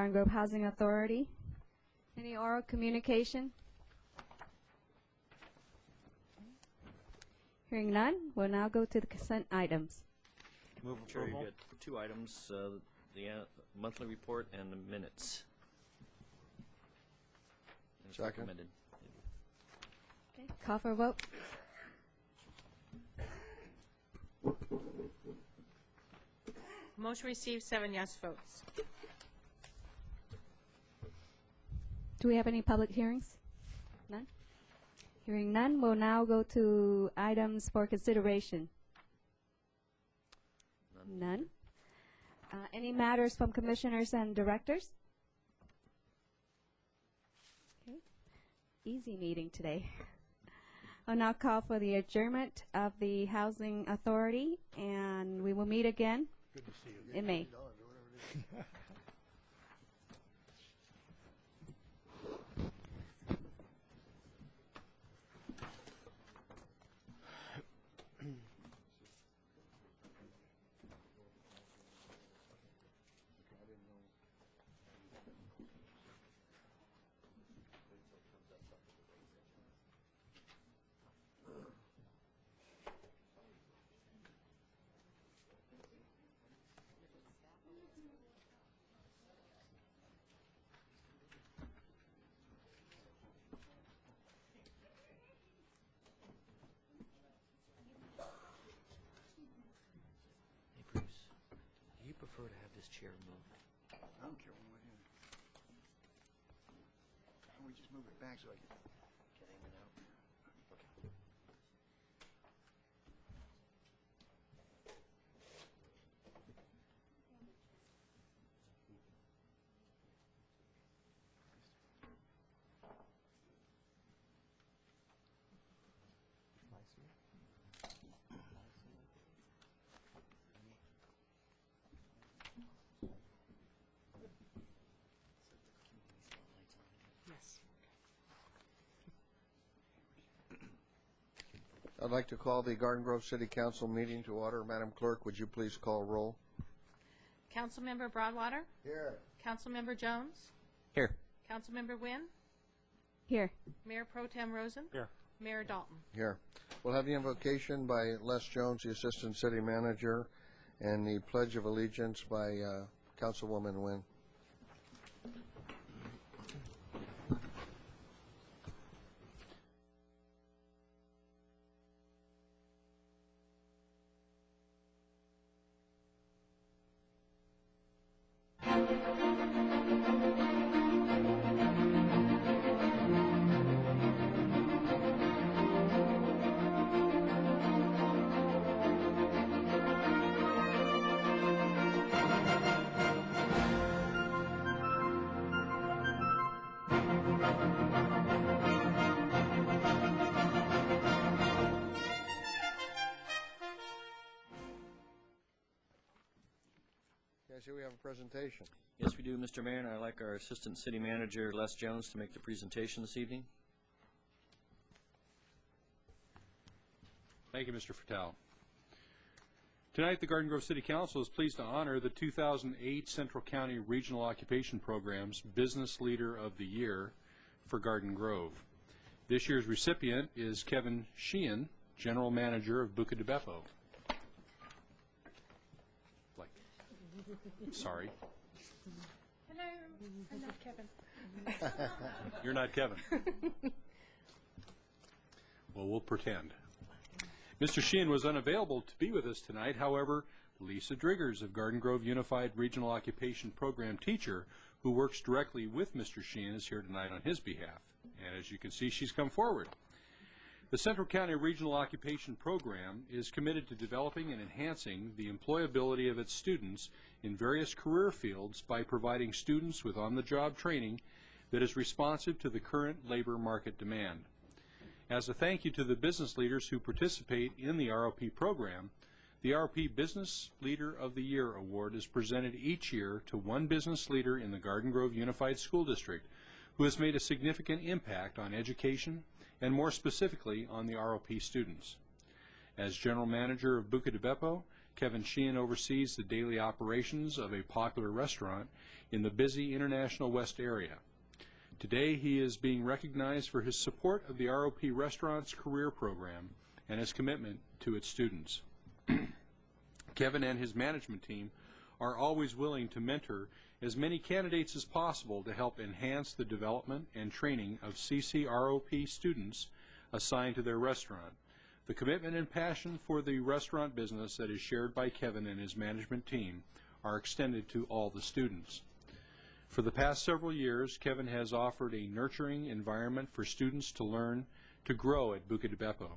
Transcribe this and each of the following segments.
Garden Grove Housing Authority. Any oral communication? Hearing none, we'll now go to the consent items. Move Chair, approval. you got two items, the monthly report and the minutes. And it's Second. recommended. Okay, call for a vote. Motion received, 7 yes votes. Do we have any public hearings? None? Hearing none, we'll now go to items for consideration. None. Any matters from commissioners and directors? Okay. Easy meeting today. I'll now call for the adjournment of the Housing Authority, and we will meet again in May. Hey, Bruce, do you prefer to have this chair moved? I don't care one way or the other. Why don't we just move it back so I can Get in and out. Okay. Yes. I'd like to call the Garden Grove City Council meeting to order. Madam Clerk, would you please call roll? Councilmember Broadwater? Here. Councilmember Jones? Here. Councilmember Wynn? Here. Mayor Pro Tem Rosen? Here. Mayor Dalton? Here. We'll have the invocation by Les Jones, the Assistant City Manager, and the Pledge of Allegiance by Councilwoman Wynn. Okay, I see we have a presentation. Yes, we do, Mr. Mayor, and I'd like our Assistant City Manager, Les Jones, to make the presentation this evening. Thank you, Mr. Fertel. Tonight, the Garden Grove City Council is pleased to honor the 2008 Central County Regional Occupation Program's Business Leader of the Year for Garden Grove. This year's recipient is Kevin Sheehan, General Manager of Buca de Beppo. Sorry. Hello. I'm not Kevin. You're not Kevin. Well, we'll pretend. Mr. Sheehan was unavailable to be with us tonight. However, Lisa Driggers of Garden Grove Unified Regional Occupation Program teacher, who works directly with Mr. Sheehan, is here tonight on his behalf. And as you can see, she's come forward. The Central County Regional Occupation Program is committed to developing and enhancing the employability of its students in various career fields by providing students with on-the-job training that is responsive to the current labor market demand. As a thank you to the business leaders who participate in the ROP program, the ROP Business Leader of the Year Award is presented each year to one business leader in the Garden Grove Unified School District who has made a significant impact on education and more specifically on the ROP students. As General Manager of Buca de Beppo, Kevin Sheehan oversees the daily operations of a popular restaurant in the busy International West area. Today, he is being recognized for his support of the ROP Restaurants Career Program and his commitment to its students. Kevin and his management team are always willing to mentor as many candidates as possible to help enhance the development and training of CCROP students assigned to their restaurant. The commitment and passion for the restaurant business that is shared by Kevin and his management team are extended to all the students. For the past several years, Kevin has offered a nurturing environment for students to learn to grow at Buca di Beppo.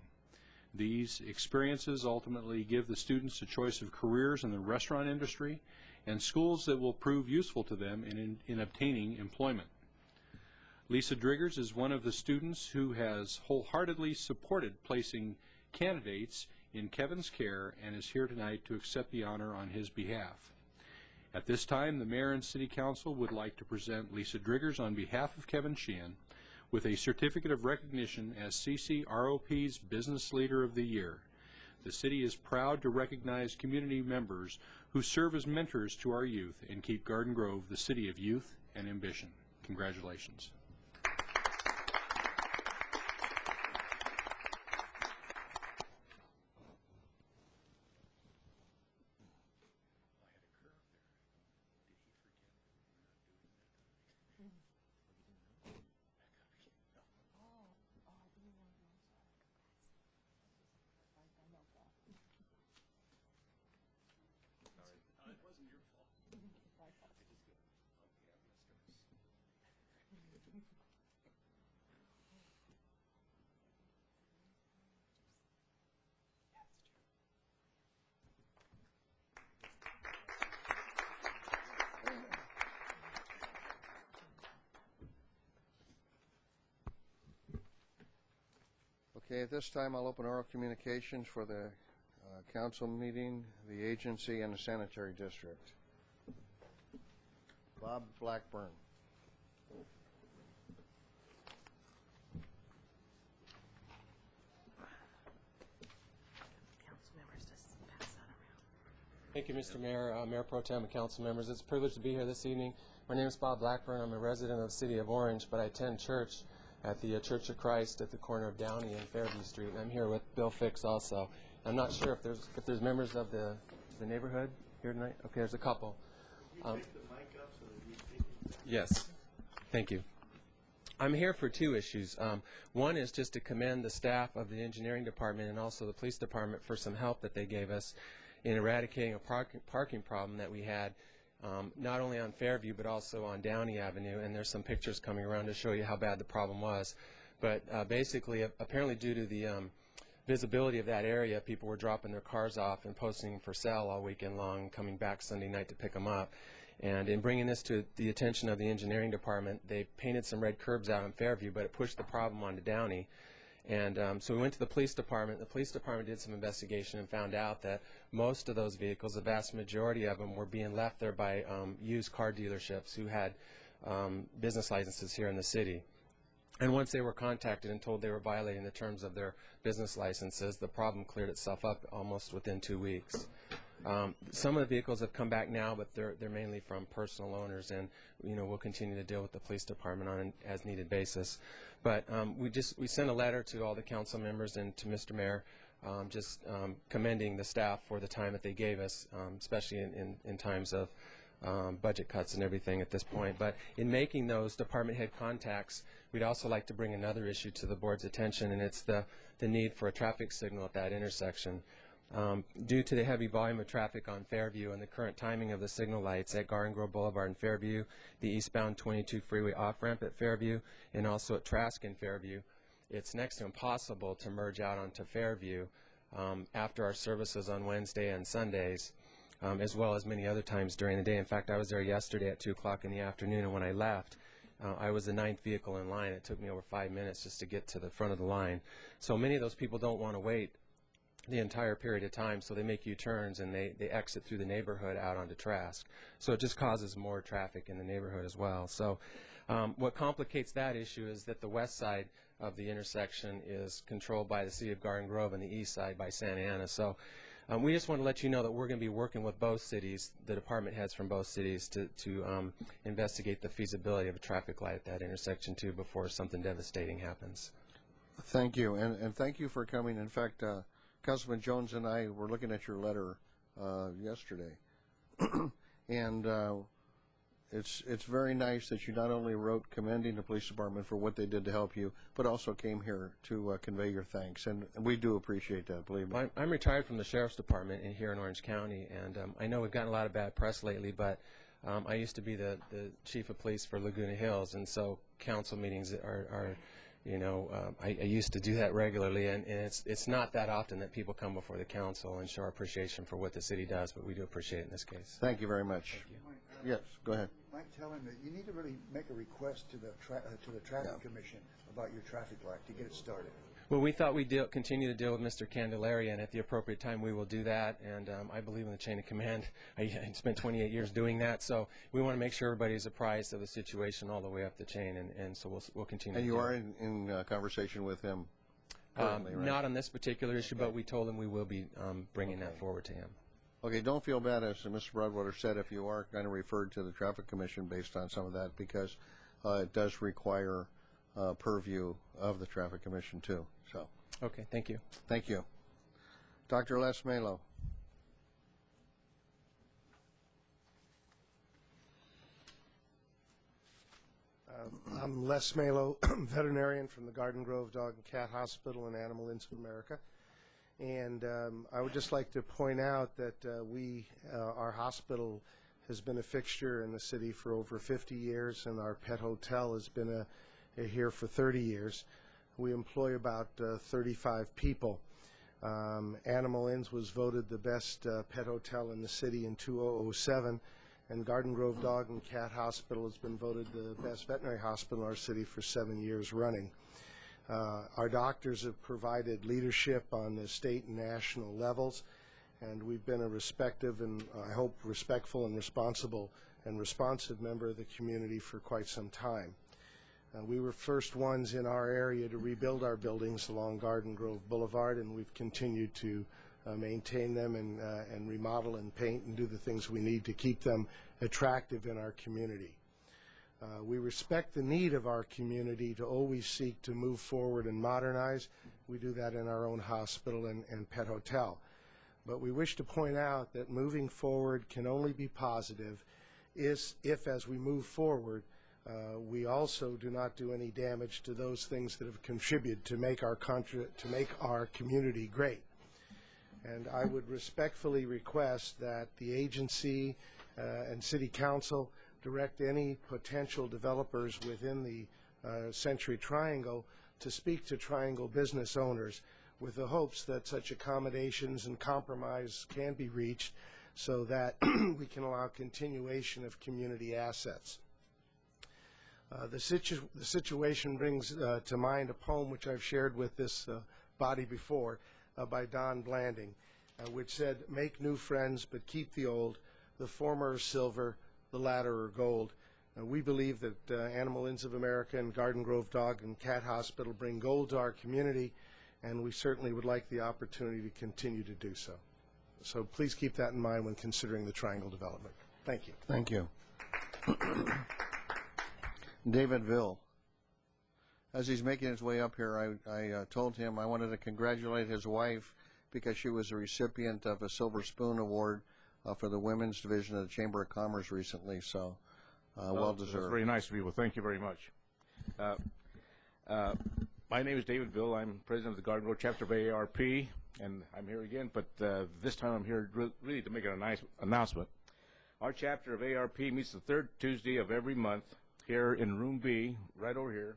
These experiences ultimately give the students a choice of careers in the restaurant industry and schools that will prove useful to them in obtaining employment. Lisa Driggers is one of the students who has wholeheartedly supported placing candidates in Kevin's care and is here tonight to accept the honor on his behalf. At this time, the Mayor and City Council would like to present Lisa Driggers on behalf of Kevin Sheehan with a certificate of recognition as CCROP's Business Leader of the Year. The city is proud to recognize community members who serve as mentors to our youth and keep Garden Grove the city of youth and ambition. Congratulations. Okay, at this time I'll open oral communications for the council meeting, the agency, and the sanitary district. Bob Blackburn. Thank you, Mr. Mayor, Mayor Pro Tem, and council members. It's a privilege to be here this evening. My name is Bob Blackburn. I'm a resident of the city of Orange, but I attend church at the Church of Christ at the corner of Downey and Fairview Street. And I'm here with Bill Fix also. I'm not sure if there's members of the neighborhood here tonight. Okay, there's a couple. Yes, thank you. I'm here for two issues. One is just to commend the staff of the engineering department and also the police department for some help that they gave us in eradicating a parking problem that we had not only on Fairview but also on Downey Avenue, and there's some pictures coming around to show you how bad the problem was. But basically, apparently due to the visibility of that area, people were dropping their cars off and posting for sale all weekend long, coming back Sunday night to pick them up. And in bringing this to the attention of the engineering department, they painted some red curbs out in Fairview, but it pushed the problem onto Downey. And so we went to the police department. The police department did some investigation and found out that most of those vehicles, the vast majority of them, were being left there by used car dealerships who had business licenses here in the city. And once they were contacted and told they were violating the terms of their business licenses, the problem cleared itself up almost within 2 weeks. Some of the vehicles have come back now, but they're mainly from personal owners, and we'll continue to deal with the police department on an as-needed basis. But we sent a letter to all the council members and to Mr. Mayor, just commending the staff for the time that they gave us, especially in times of budget cuts and everything at this point. But in making those department head contacts, we'd also like to bring another issue to the board's attention, and it's the need for a traffic signal at that intersection. Due to the heavy volume of traffic on Fairview and the current timing of the signal lights at Garden Grove Boulevard in Fairview, the eastbound 22 freeway off-ramp at Fairview, and also at Trask in Fairview, it's next to impossible to merge out onto Fairview after our services on Wednesday and Sundays, as well as many other times during the day. In fact, I was there yesterday at 2 o'clock in the afternoon, and when I left, I was the 9th vehicle in line. It took me over 5 minutes just to get to the front of the line. So many of those people don't want to wait the entire period of time, so they make U-turns and they exit through the neighborhood out onto Trask. So it just causes more traffic in the neighborhood as well. So what complicates that issue is that the west side of the intersection is controlled by the City of Garden Grove and the east side by Santa Ana. So We just want to let you know that we're going to be working with both cities, the department heads from both cities, to investigate the feasibility of a traffic light at that intersection too before something devastating happens. Thank you, and thank you for coming. In fact, Councilman Jones and I were looking at your letter yesterday, and it's very nice that you not only wrote commending the police department for what they did to help you, but also came here to convey your thanks, and we do appreciate that, believe me. I'm retired from the Sheriff's Department here in Orange County, and I know we've gotten a lot of bad press lately, but I used to be the chief of police for Laguna Hills, and so council meetings are I used to do that regularly, and it's not that often that people come before the council and show our appreciation for what the city does, but we do appreciate it in this case. Thank you very much. Yes, go ahead. Might tell him that you need to really make a request to the traffic commission about your traffic light to get it started. Well, we thought we'd continue to deal with Mr. Candelaria, and at the appropriate time we will do that, and I believe in the chain of command. I spent 28 years doing that, so we want to make sure everybody's apprised of the situation all the way up the chain, and so we'll continue. And you are in conversation with him currently, right? Not on this particular issue, but we told him we will be bringing that forward to him. Okay, don't feel bad, as Mr. Broadwater said, if you are kind of referred to the Traffic Commission based on some of that, because it does require purview of the Traffic Commission, too. So. Okay, thank you. Thank you. Dr. Les Melo. I'm Les Melo, veterinarian from the Garden Grove Dog and Cat Hospital and Animal Inns of America. And I would just like to point out that our hospital has been a fixture in the city for over 50 years, and our pet hotel has been here for 30 years. We employ about 35 people. Animal Inns was voted the best pet hotel in the city in 2007, and Garden Grove Dog and Cat Hospital has been voted the best veterinary hospital in our city for 7 years running. Our doctors have provided leadership on the state and national levels, and we've been a respective and I hope respectful and responsible and responsive member of the community for quite some time. We were first ones in our area to rebuild our buildings along Garden Grove Boulevard, and we've continued to maintain them and remodel and paint and do the things we need to keep them attractive in our community. We respect the need of our community to always seek to move forward and modernize. We do that in our own hospital and pet hotel. But we wish to point out that moving forward can only be positive if as we move forward, we also do not do any damage to those things that have contributed to make our community great. And I would respectfully request that the agency and City Council direct any potential developers within the Century Triangle to speak to Triangle business owners with the hopes that such accommodations and compromise can be reached so that we can allow continuation of community assets. The situation brings to mind a poem which I've shared with this body before by Don Blanding, which said, "Make new friends but keep the old, the former are silver, the latter are gold." We believe that Animal Inns of America and Garden Grove Dog and Cat Hospital bring gold to our community, and we certainly would like the opportunity to continue to do so. So please keep that in mind when considering the Triangle development. Thank you. Thank you. David Ville. As he's making his way up here, I told him I wanted to congratulate his wife because she was a recipient of a Silver Spoon Award for the Women's Division of the Chamber of Commerce recently, so well deserved. That's very nice of you. Well, thank you very much. My name is David Ville. I'm president of the Garden Grove chapter of AARP, and I'm here again, but this time I'm here really to make a nice announcement. Our chapter of AARP meets the third Tuesday of every month here in Room B, right over here,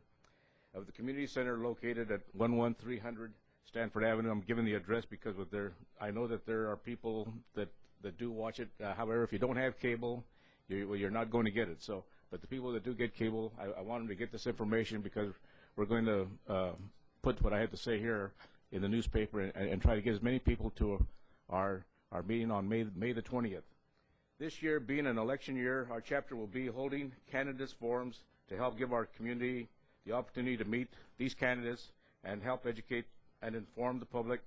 of the Community Center located at 11300 Stanford Avenue. I'm giving the address because I know that there are people that do watch it. However, if you don't have cable, you're not going to get it. So, but the people that do get cable, I want them to get this information because we're going to put what I have to say here in the newspaper and try to get as many people to our meeting on May the 20th. This year, being an election year, our chapter will be holding candidates forums to help give our community the opportunity to meet these candidates and help educate and inform the public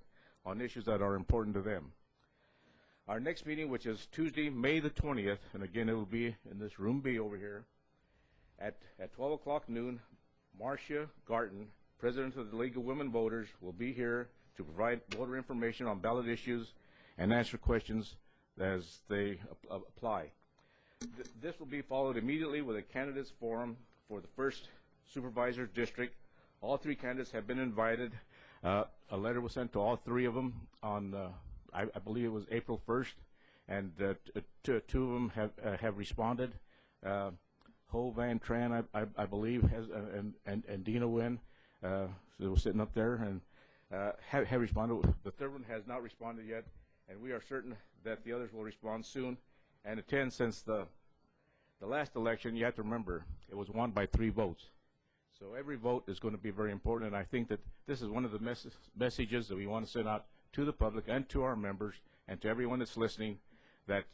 on issues that are important to them. Our next meeting, which is Tuesday, May the 20th, and again, it will be in this room B over here, at 12 o'clock noon, Marcia Garten, President of the League of Women Voters, will be here to provide voter information on ballot issues and answer questions as they apply. This will be followed immediately with a candidates forum for the first supervisor district. All three candidates have been invited. A letter was sent to all three of them on, I believe it was April 1st, and two of them have responded. Ho Van Tran, I believe, has, and Dina Nguyen, who was sitting up there, and have responded. The third one has not responded yet, and we are certain that the others will respond soon and attend. Since the last election, you have to remember, it was won by 3 votes. So every vote is going to be very important, and I think that this is one of the messages that we want to send out to the public and to our members and to everyone that's listening, that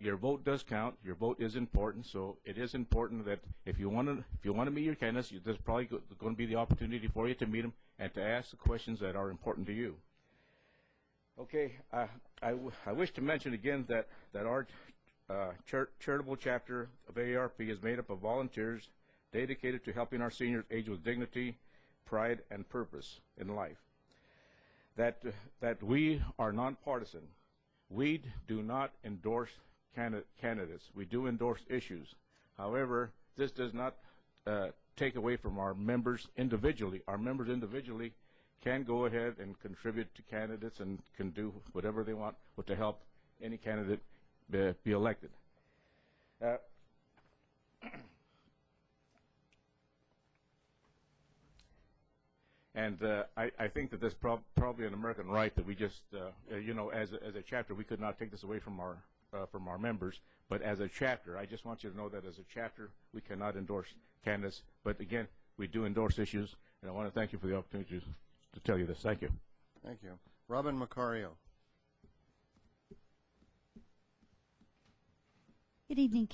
your vote does count. Your vote is important. So it is important that if you want to meet your candidates, there's probably going to be the opportunity for you to meet them and to ask the questions that are important to you. Okay, I wish to mention again that our charitable chapter of AARP is made up of volunteers dedicated to helping our seniors age with dignity, pride, and purpose in life. That we are nonpartisan. We do not endorse candidates. We do endorse issues. However, this does not take away from our members individually. Our members individually can go ahead and contribute to candidates and can do whatever they want to help any candidate be elected. And I think that this probably an American right that we just, you know, as a chapter, we could not take this away from our members. But as a chapter, I just want you to know that as a chapter, we cannot endorse candidates. But again, we do endorse issues, and I want to thank you for the opportunity to tell you this. Thank you. Thank you. Robin Macario. Good evening.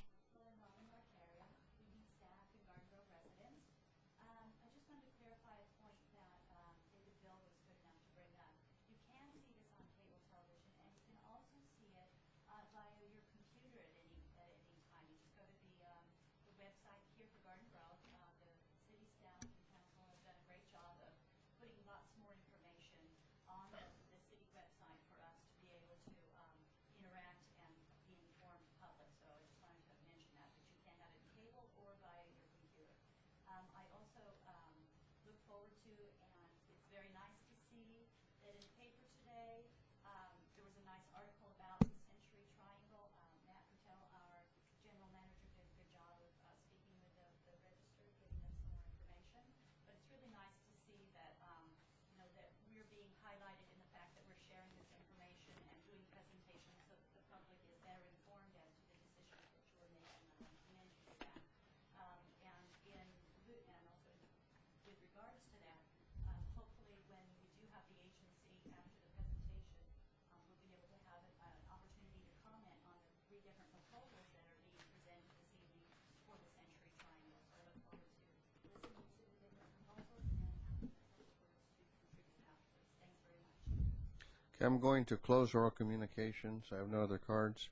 Okay, I'm going to close oral communications. I have no other cards,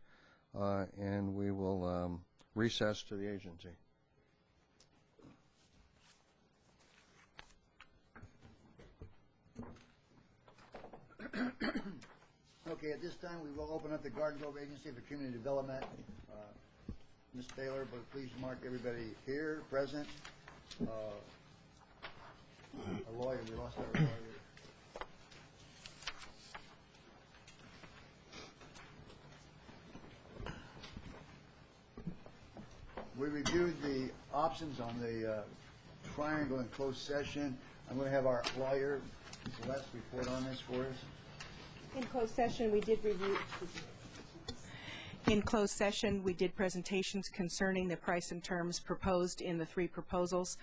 and we will recess to the agency. Okay, at this time, we will open up the Garden Grove Agency for Community Development. Ms. Taylor, but please mark everybody here, present. A lawyer, we lost our lawyer. We reviewed the options on the triangle in closed session. I'm going to have our lawyer, Celeste, report on this for us. In closed session, we did review. In closed session, we did presentations concerning the price and terms proposed in the 3 proposals.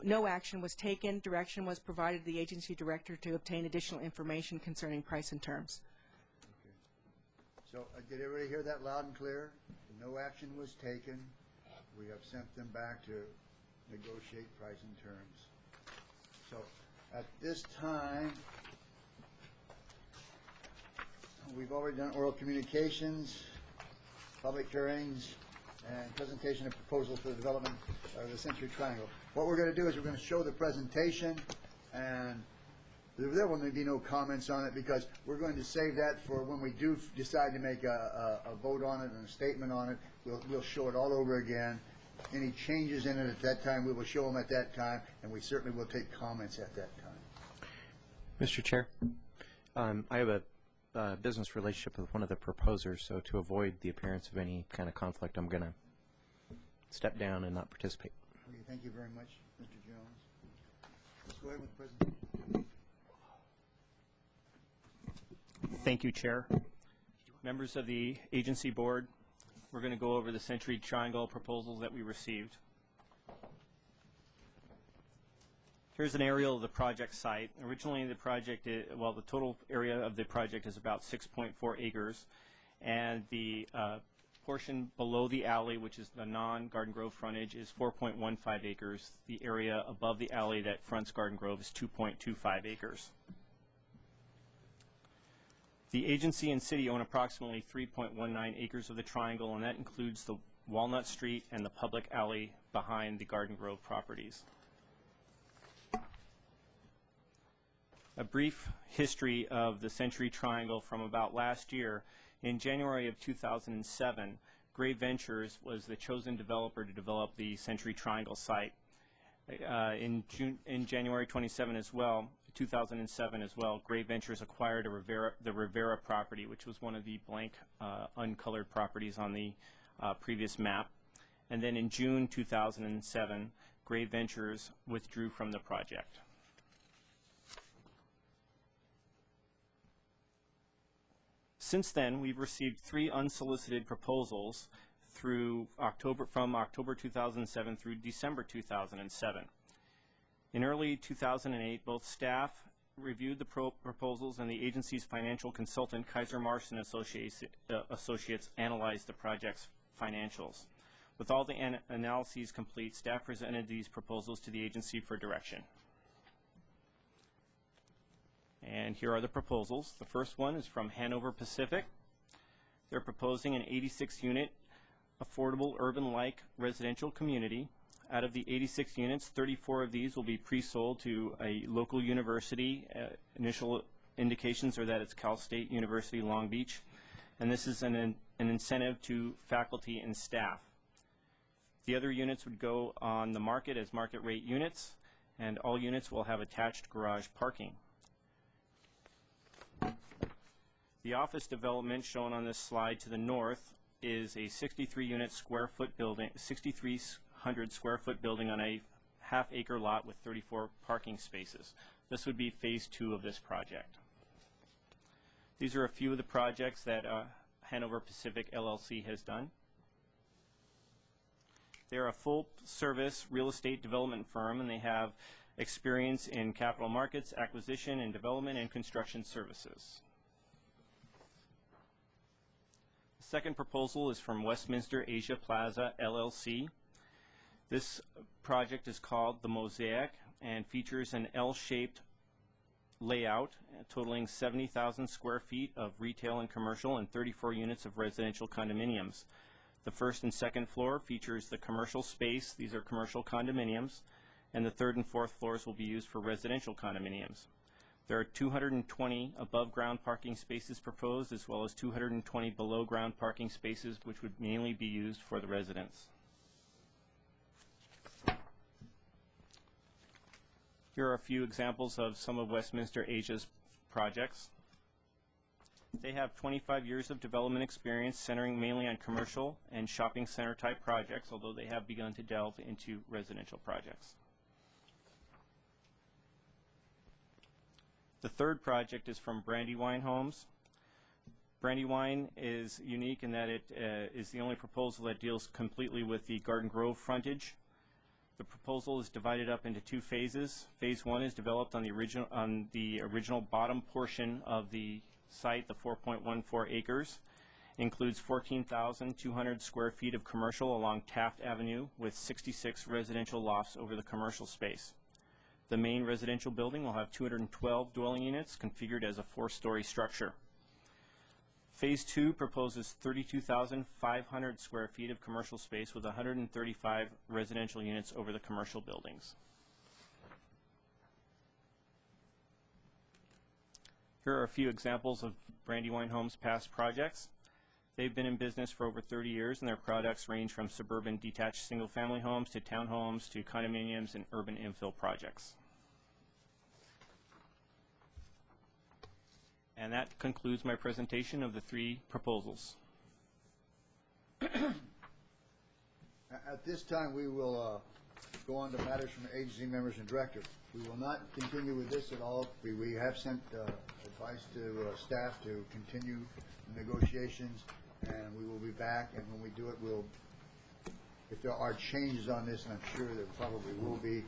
No action was taken. Direction was provided to the agency director to obtain additional information concerning price and terms. Okay. So did everybody hear that loud and clear? No action was taken. We have sent them back to negotiate price and terms. So at this time, we've already done oral communications, public hearings, and presentation of proposals for the development of the Century Triangle. What we're going to do is we're going to show the presentation, and there will be no comments on it because we're going to save that for when we do decide to make a vote on it and a statement on it. We'll show it all over again. Any changes in it at that time, we will show them at that time, and we certainly will take comments at that time. Mr. Chair, I have a business relationship with one of the proposers, so to avoid the appearance of any kind of conflict, I'm going to step down and not participate. Okay, thank you very much, Mr. Jones. Let's go ahead with the presentation. Thank you, Chair. Members of the agency board, we're going to go over the Century Triangle proposals that we received. Here's an aerial of the project site. Originally, the project, the total area of the project is about 6.4 acres, and the portion below the alley, which is the non-Garden Grove frontage, is 4.15 acres. The area above the alley that fronts Garden Grove is 2.25 acres. The agency and city own approximately 3.19 acres of the triangle, and that includes the Walnut Street and the public alley behind the Garden Grove properties. A brief history of the Century Triangle from about last year. In January of 2007, Gray Ventures was the chosen developer to develop the Century Triangle site. In January 2007 as well, Gray Ventures acquired the Rivera property, which was one of the blank uncolored properties on the previous map. And then in June 2007, Gray Ventures withdrew from the project. Since then, we've received 3 unsolicited proposals from October 2007 through December 2007. In early 2008, both staff reviewed the proposals and the agency's financial consultant, Kaiser Marson Associates, analyzed the project's financials. With all the analyses complete, staff presented these proposals to the agency for direction. And here are the proposals. The first one is from Hanover Pacific. They're proposing an 86-unit affordable urban-like residential community. Out of the 86 units, 34 of these will be pre-sold to a local university. Initial indications are that it's Cal State University Long Beach, and this is an incentive to faculty and staff. The other units would go on the market as market rate units, and all units will have attached garage parking. The office development shown on this slide to the north is a 63-unit square foot building, 6,300 square foot building on a half-acre lot with 34 parking spaces. This would be phase 2 of this project. These are a few of the projects that Hanover Pacific LLC has done. They're a full-service real estate development firm, and they have experience in capital markets, acquisition and development, and construction services. The second proposal is from Westminster Asia Plaza LLC. This project is called The Mosaic and features an L-shaped layout totaling 70,000 square feet of retail and commercial and 34 units of residential condominiums. The first and second floor features the commercial space. These are commercial condominiums, and the third and fourth floors will be used for residential condominiums. There are 220 above-ground parking spaces proposed, as well as 220 below-ground parking spaces, which would mainly be used for the residents. Here are a few examples of some of Westminster Asia's projects. They have 25 years of development experience centering mainly on commercial and shopping center type projects, although they have begun to delve into residential projects. The third project is from Brandywine Homes. Brandywine is unique in that it is the only proposal that deals completely with the Garden Grove frontage. The proposal is divided up into 2 phases. Phase 1 is developed on the original bottom portion of the site, the 4.14 acres. Includes 14,200 square feet of commercial along Taft Avenue with 66 residential lofts over the commercial space. The main residential building will have 212 dwelling units configured as a 4-story structure. Phase 2 proposes 32,500 square feet of commercial space with 135 residential units over the commercial buildings. Here are a few examples of Brandywine Homes' past projects. They've been in business for over 30 years, and their products range from suburban detached single-family homes to townhomes to condominiums and urban infill projects. And that concludes my presentation of the 3 proposals. At this time, we will go on to matters from agency members and directors. We will not continue with this at all. We have sent advice to staff to continue the negotiations, and we will be back, and when we do it, if there are changes on this, and I'm sure there probably will be,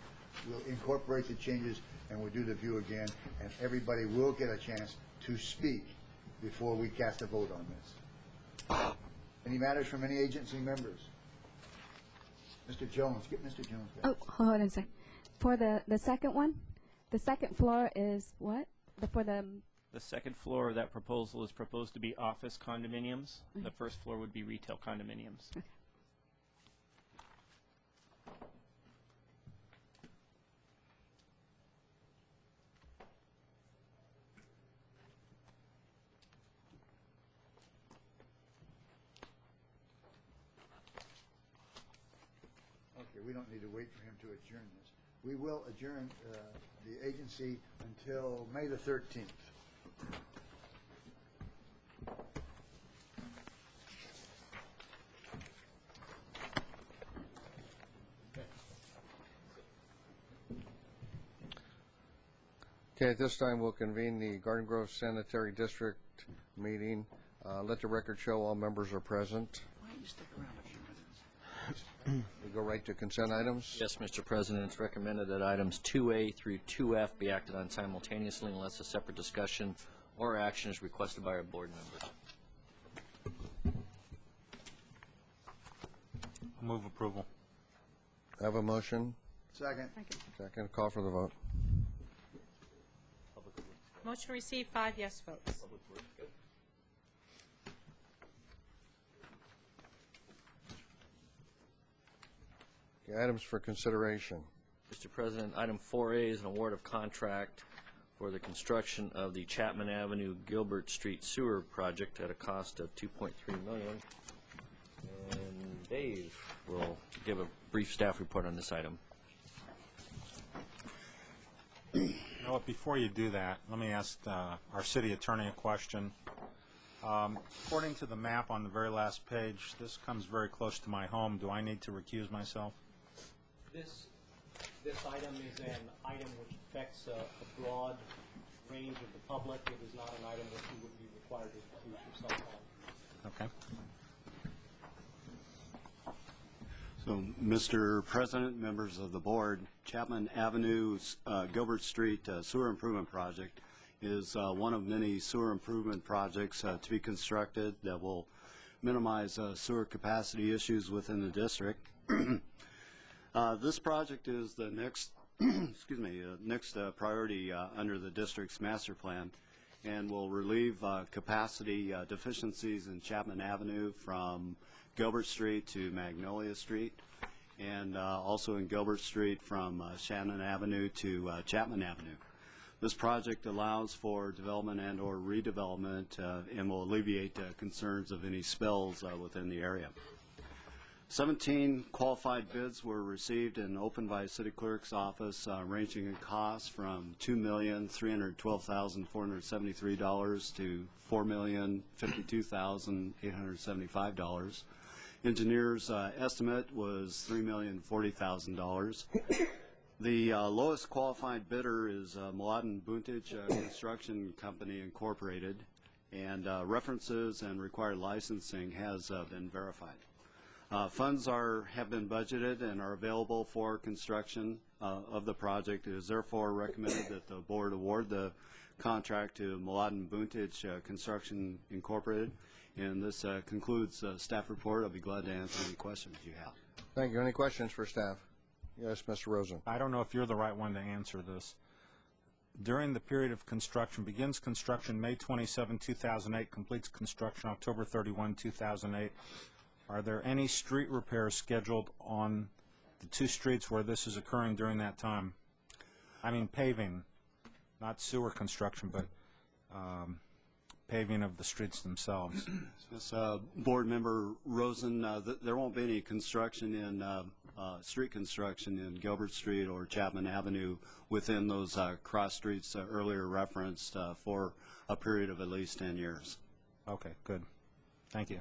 we'll incorporate the changes, and we'll do the view again, and everybody will get a chance to speak before we cast a vote on this. Any matters from any agency members? Mr. Jones, get Mr. Jones back. Oh, hold on a second. For the second one, the second floor is what? The second floor of that proposal is proposed to be office condominiums. The first floor would be retail condominiums. Okay, we don't need to wait for him to adjourn this. We will adjourn the agency until May the 13th. Okay, at this time, we'll convene the Garden Grove Sanitary District meeting. Let the record show all members are present. Why don't you stick around a few minutes? We go right to consent items. Yes, Mr. President, it's recommended that items 2A through 2F be acted on simultaneously unless a separate discussion or action is requested by our board members. I'll move approval. Have a motion? Second. Second. Call for the vote. Motion received, 5 yes votes. Okay, items for consideration. Mr. President, item 4A is an award of contract for the construction of the Chapman Avenue Gilbert Street Sewer Project at a cost of $2.3 million. And Dave will give a brief staff report on this item. You know what, before you do that, let me ask our city attorney a question. According to the map on the very last page, this comes very close to my home. Do I need to recuse myself? This item is an item which affects a broad range of the public. It is not an item that you would be required to recuse yourself on. Okay. So, Mr. President, members of the board, Chapman Avenue Gilbert Street Sewer Improvement Project is one of many sewer improvement projects to be constructed that will minimize sewer capacity issues within the district. This project is the next, next priority under the district's master plan, and will relieve capacity deficiencies in Chapman Avenue from Gilbert Street to Magnolia Street, and also in Gilbert Street from Shannon Avenue to Chapman Avenue. This project allows for development and or redevelopment and will alleviate concerns of any spills within the area. 17 qualified bids were received and opened by City Clerk's office, ranging in costs from $2,312,473 to $4,052,875. Engineer's estimate was $3,040,000. The lowest qualified bidder is Mladen Buntage Construction Company Incorporated, and references and required licensing has been verified. Funds have been budgeted and are available for construction of the project. It is therefore recommended that the board award the contract to Mladen Buntage Construction Incorporated. And this concludes the staff report. I'll be glad to answer any questions you have. Thank you. Any questions for staff? Yes, Mr. Rosen. I don't know if you're the right one to answer this. during the period of construction, begins construction May 27, 2008, completes construction October 31, 2008. Are there any street repairs scheduled on the two streets where this is occurring during that time? I mean paving, not sewer construction, but paving of the streets themselves. Yes, Board Member Rosen, there won't be any construction in street construction in Gilbert Street or Chapman Avenue within those cross streets earlier referenced for a period of at least 10 years. Okay, good. Thank you.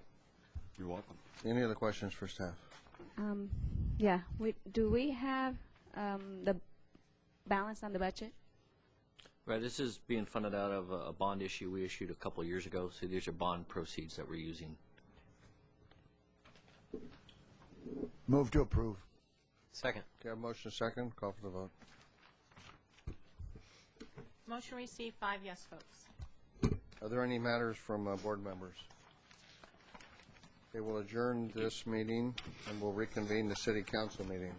You're welcome. Any other questions for staff? Yeah, do we have the balance on the budget? Right, this is being funded out of a bond issue we issued a couple of years ago, so these are bond proceeds that we're using. Move to approve. Second. Okay, I have motion second. Call for the vote. Motion received, 5 yes votes. Are there any matters from board members? Okay, we'll adjourn this meeting and we'll reconvene the city council meeting.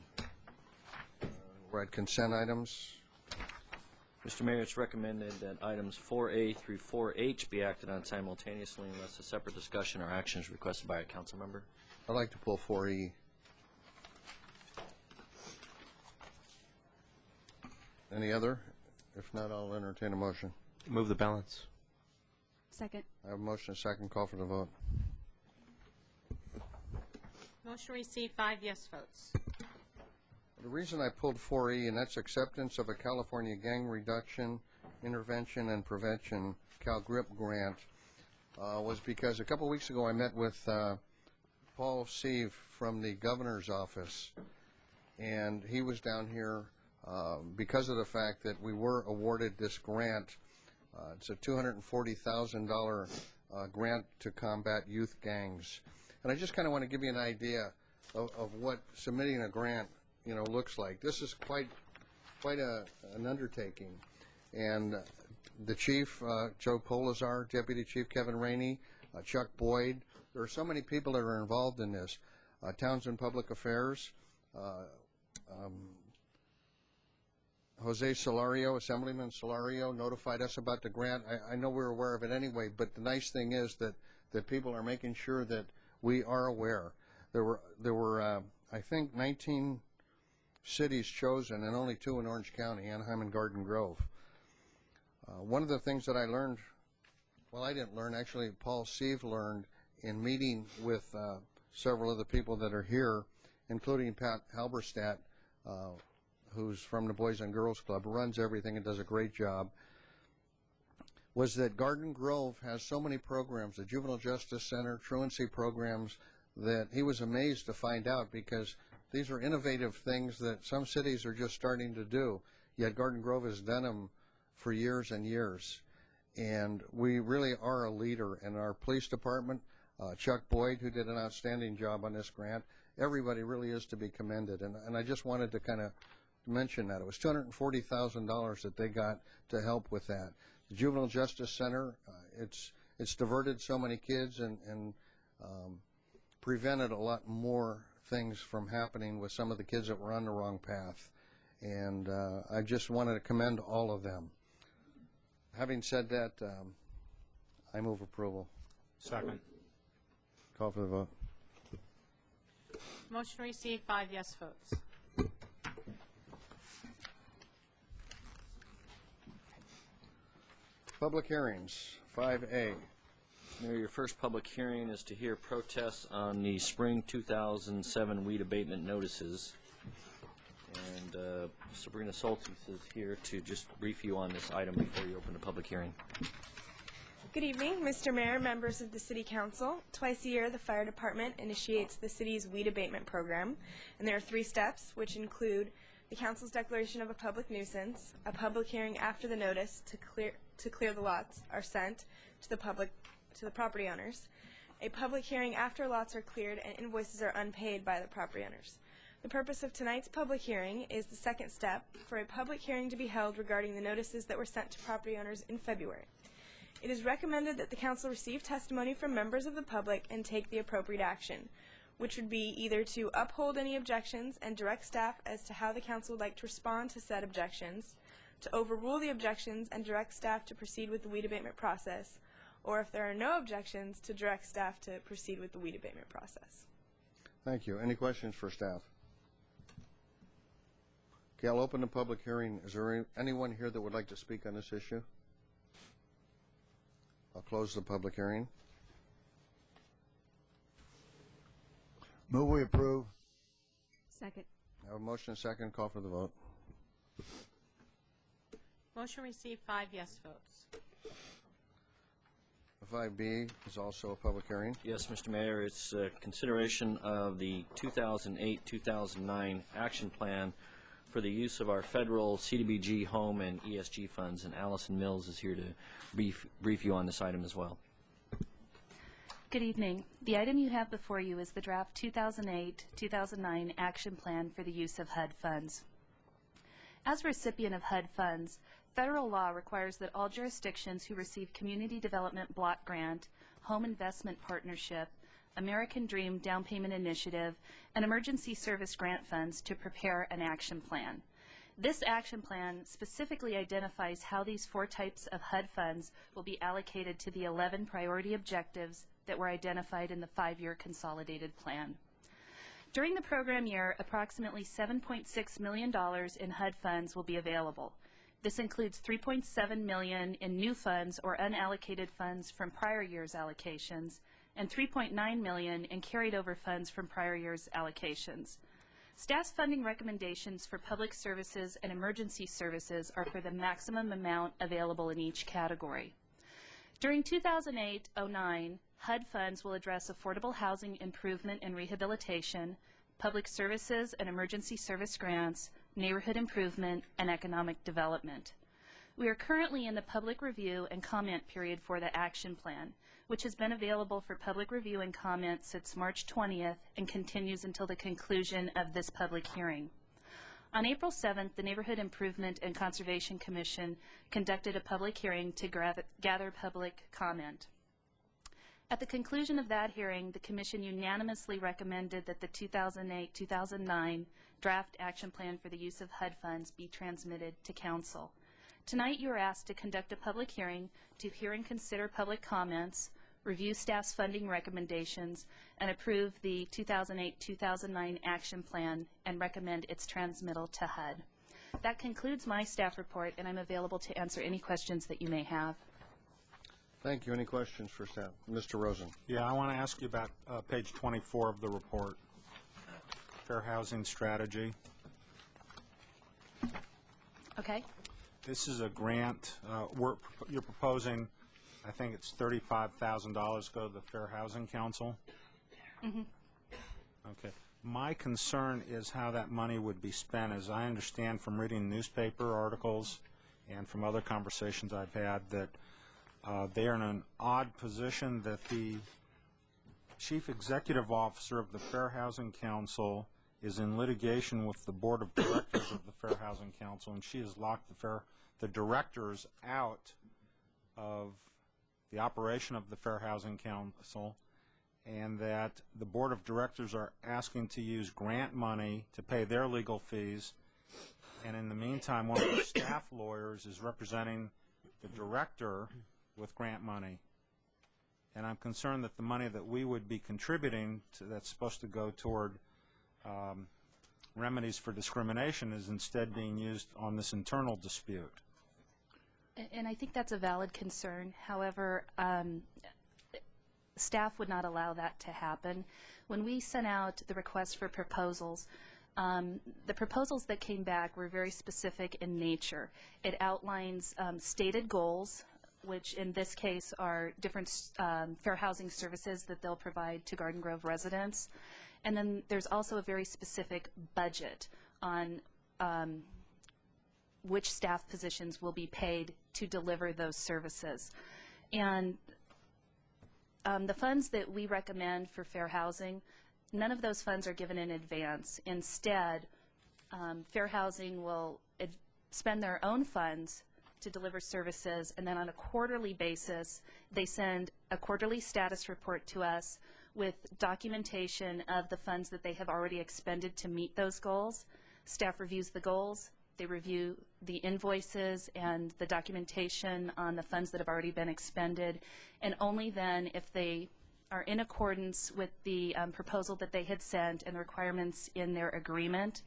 We're at consent items. Mr. Mayor, it's recommended that items 4A through 4H be acted on simultaneously unless a separate discussion or action is requested by a council member. I'd like to pull 4E. Any other? If not, I'll entertain a motion. Move the balance. Second. I have a motion second. Call for the vote. Motion received, 5 yes votes. The reason I pulled 4E, and that's acceptance of a California Gang Reduction, Intervention, and Prevention CalGRIP grant, was because a couple weeks ago I met with Paul Sieve from the governor's office, and he was down here because of the fact that we were awarded this grant. It's a $240,000 grant to combat youth gangs. And I just kind of want to give you an idea of what submitting a grant looks like. This is quite an undertaking. And the chief, Joe Polazar, Deputy Chief Kevin Rainey, Chuck Boyd, there are so many people that are involved in this. Townsend Public Affairs, Jose Solario, Assemblyman Solario, notified us about the grant. I know we're aware of it anyway, but the nice thing is that people are making sure that we are aware. There were I think 19 cities chosen and only 2 in Orange County, Anaheim and Garden Grove. One of the things that I learned, well, I didn't learn, actually Paul Sieve learned in meeting with several of the people that are here, including Pat Halberstadt, who's from the Boys and Girls Club, runs everything and does a great job, was that Garden Grove has so many programs, the Juvenile Justice Center, truancy programs, that he was amazed to find out, because these are innovative things that some cities are just starting to do, yet Garden Grove has done them for years and years. And we really are a leader in our police department. Chuck Boyd, who did an outstanding job on this grant, everybody really is to be commended. And I just wanted to kind of mention that. It was $240,000 that they got to help with that. The Juvenile Justice Center, it's diverted so many kids and prevented a lot more things from happening with some of the kids that were on the wrong path. And I just wanted to commend all of them. Having said that, I move approval. Second. Call for the vote. Motion received, 5 yes votes. Public hearings, 5A. Mayor, your first public hearing is to hear protests on the spring 2007 weed abatement notices. And Sabrina Soltis is here to just brief you on this item before you open the public hearing. Good evening, Mr. Mayor, members of the City Council. Twice a year, the Fire Department initiates the city's weed abatement program, and there are 3 steps, which include the Council's declaration of a public nuisance, a public hearing after the notice to clear the lots are sent to the property owners, a public hearing after lots are cleared and invoices are unpaid by the property owners. The purpose of tonight's public hearing is the second step for a public hearing to be held regarding the notices that were sent to property owners in February. It is recommended that the Council receive testimony from members of the public and take the appropriate action, which would be either to uphold any objections and direct staff as to how the Council would like to respond to said objections, to overrule the objections and direct staff to proceed with the weed abatement process, or if there are no objections, to direct staff to proceed with the weed abatement process. Thank you. Any questions for staff? Okay, I'll open the public hearing. Is there anyone here that would like to speak on this issue? I'll close the public hearing. Move we approve. Second. I have a motion and a second. Call for the vote. Motion received, 5 yes votes. 5B is also a public hearing. Yes, Mr. Mayor, it's consideration of the 2008-2009 action plan for the use of our federal CDBG home and ESG funds, and Allison Mills is here to brief you on this item as well. Good evening. The item you have before you is the draft 2008-2009 action plan for the use of HUD funds. As a recipient of HUD funds, federal law requires that all jurisdictions who receive Community Development Block Grant, Home Investment Partnership, American Dream Down Payment Initiative, and Emergency Service Grant funds to prepare an action plan. This action plan specifically identifies how these 4 types of HUD funds will be allocated to the 11 priority objectives that were identified in the 5-year consolidated plan. During the program year, approximately $7.6 million in HUD funds will be available. This includes $3.7 million in new funds or unallocated funds from prior year's allocations, and $3.9 million in carried over funds from prior year's allocations. Staff's funding recommendations for public services and emergency services are for the maximum amount available in each category. During 2008-09, HUD funds will address affordable housing improvement and rehabilitation, public services and emergency service grants, neighborhood improvement, and economic development. We are currently in the public review and comment period for the action plan, which has been available for public review and comment since March 20th and continues until the conclusion of this public hearing. On April 7th, the Neighborhood Improvement and Conservation Commission conducted a public hearing to gather public comment. At the conclusion of that hearing, the Commission unanimously recommended that the 2008-2009 draft action plan for the use of HUD funds be transmitted to Council. Tonight you are asked to conduct a public hearing to hear and consider public comments, review staff's funding recommendations, and approve the 2008-2009 action plan and recommend its transmittal to HUD. That concludes my staff report, and I'm available to answer any questions that you may have. Thank you. Any questions for staff? Mr. Rosen. Yeah, I want to ask you about page 24 of the report, Fair Housing Strategy. Okay. This is a grant. You're proposing, I think it's $35,000 go to the Fair Housing Council. Mm-hmm. Okay. My concern is how that money would be spent. As I understand from reading newspaper articles and from other conversations I've had, that they are in an odd position that the chief executive officer of the Fair Housing Council is in litigation with the board of directors of the Fair Housing Council, and she has locked the directors out of the operation of the Fair Housing Council, and that the board of directors are asking to use grant money to pay their legal fees, and in the meantime one of the staff lawyers is representing the director with grant money. And I'm concerned that the money that we would be contributing to, that's supposed to go toward remedies for discrimination, is instead being used on this internal dispute. And I think that's a valid concern. However, staff would not allow that to happen. When we sent out the request for proposals, the proposals that came back were very specific in nature. It outlines stated goals, which in this case are different fair housing services that they'll provide to Garden Grove residents. And then there's also a very specific budget on which staff positions will be paid to deliver those services. And the funds that we recommend for fair housing, none of those funds are given in advance. Instead, fair housing will spend their own funds to deliver services, and then on a quarterly basis, they send a quarterly status report to us with documentation of the funds that they have already expended to meet those goals. Staff reviews the goals, they review the invoices and the documentation on the funds that have already been expended, and only then, if they are in accordance with the proposal that they had sent and the requirements in their agreement,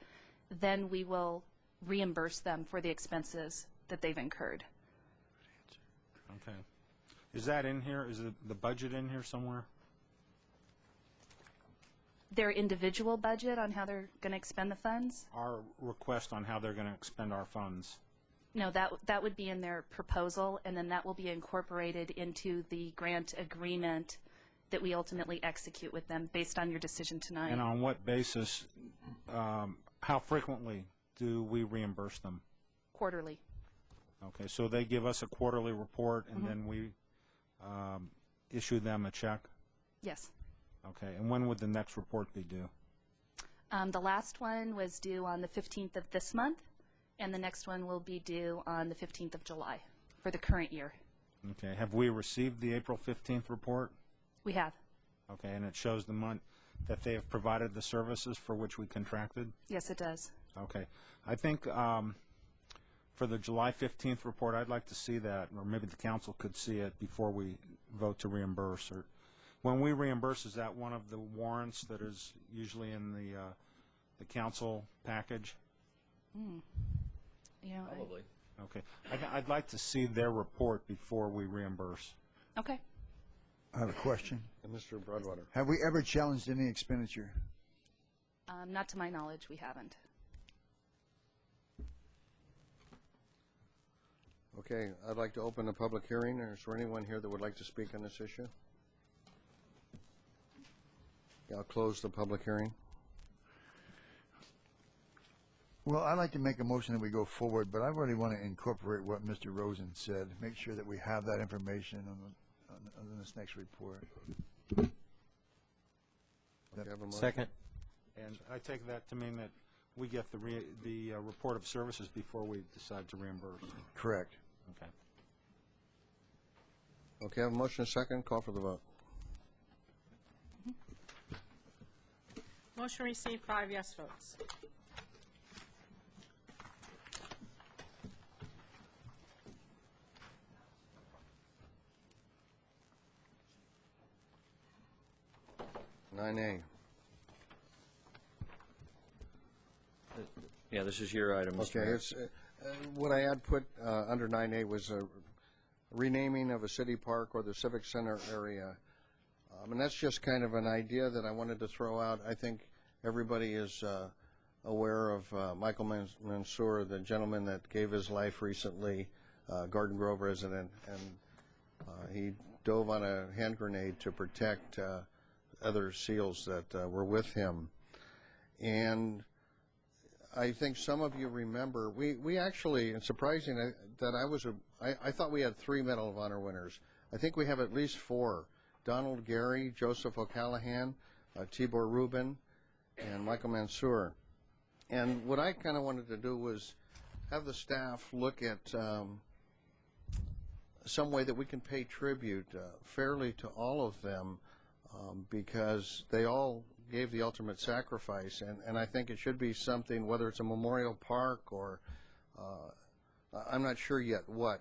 then we will reimburse them for the expenses that they've incurred. Okay. Is that in here? Is the budget in here somewhere? Their individual budget on how they're going to expend the funds? Our request on how they're going to expend our funds. No, that would be in their proposal, and then that will be incorporated into the grant agreement that we ultimately execute with them based on your decision tonight. And on what basis, how frequently do we reimburse them? Quarterly. Okay, so they give us a quarterly report, and then we issue them a check? Yes. Okay, and when would the next report be due? The last one was due on the 15th of this month, and the next one will be due on the 15th of July for the current year. Okay, have we received the April 15th report? We have. Okay, and it shows the month that they have provided the services for which we contracted? Yes, it does. Okay. I think for the July 15th report, I'd like to see that, or maybe the council could see it before we vote to reimburse. Or when we reimburse, is that one of the warrants that is usually in the council package? Yeah. Probably. Okay. I'd like to see their report before we reimburse. Okay. I have a question. Mr. Broadwater. Have we ever challenged any expenditure? Not to my knowledge, we haven't. Okay, I'd like to open a public hearing. Is there anyone here that would like to speak on this issue? Yeah, I'll close the public hearing. Well, I'd like to make a motion that we go forward, but I really want to incorporate what Mr. Rosen said, make sure that we have that information on this next report. Okay, have a motion? Second. And I take that to mean that we get the report of services before we decide to reimburse. Correct. Okay. Okay, I have a motion and a second. Call for the vote. Motion received, 5 yes votes. A. Yeah, this is your item, Mr. Okay, Mayor. it's what I had put under 9A was a renaming of a city park or the civic center area. And that's just kind of an idea that I wanted to throw out. I think everybody is aware of Michael Mansour, the gentleman that gave his life recently, Garden Grove resident, and he dove on a hand grenade to protect other SEALs that were with him. And I think some of you remember, we actually, it's surprising that I thought we had 3 Medal of Honor winners. I think we have at least 4. Donald Gary, Joseph O'Callahan, Tibor Rubin, and Michael Mansour. And what I kind of wanted to do was have the staff look at some way that we can pay tribute fairly to all of them, because they all gave the ultimate sacrifice, and I think it should be something, whether it's a memorial park or I'm not sure yet what,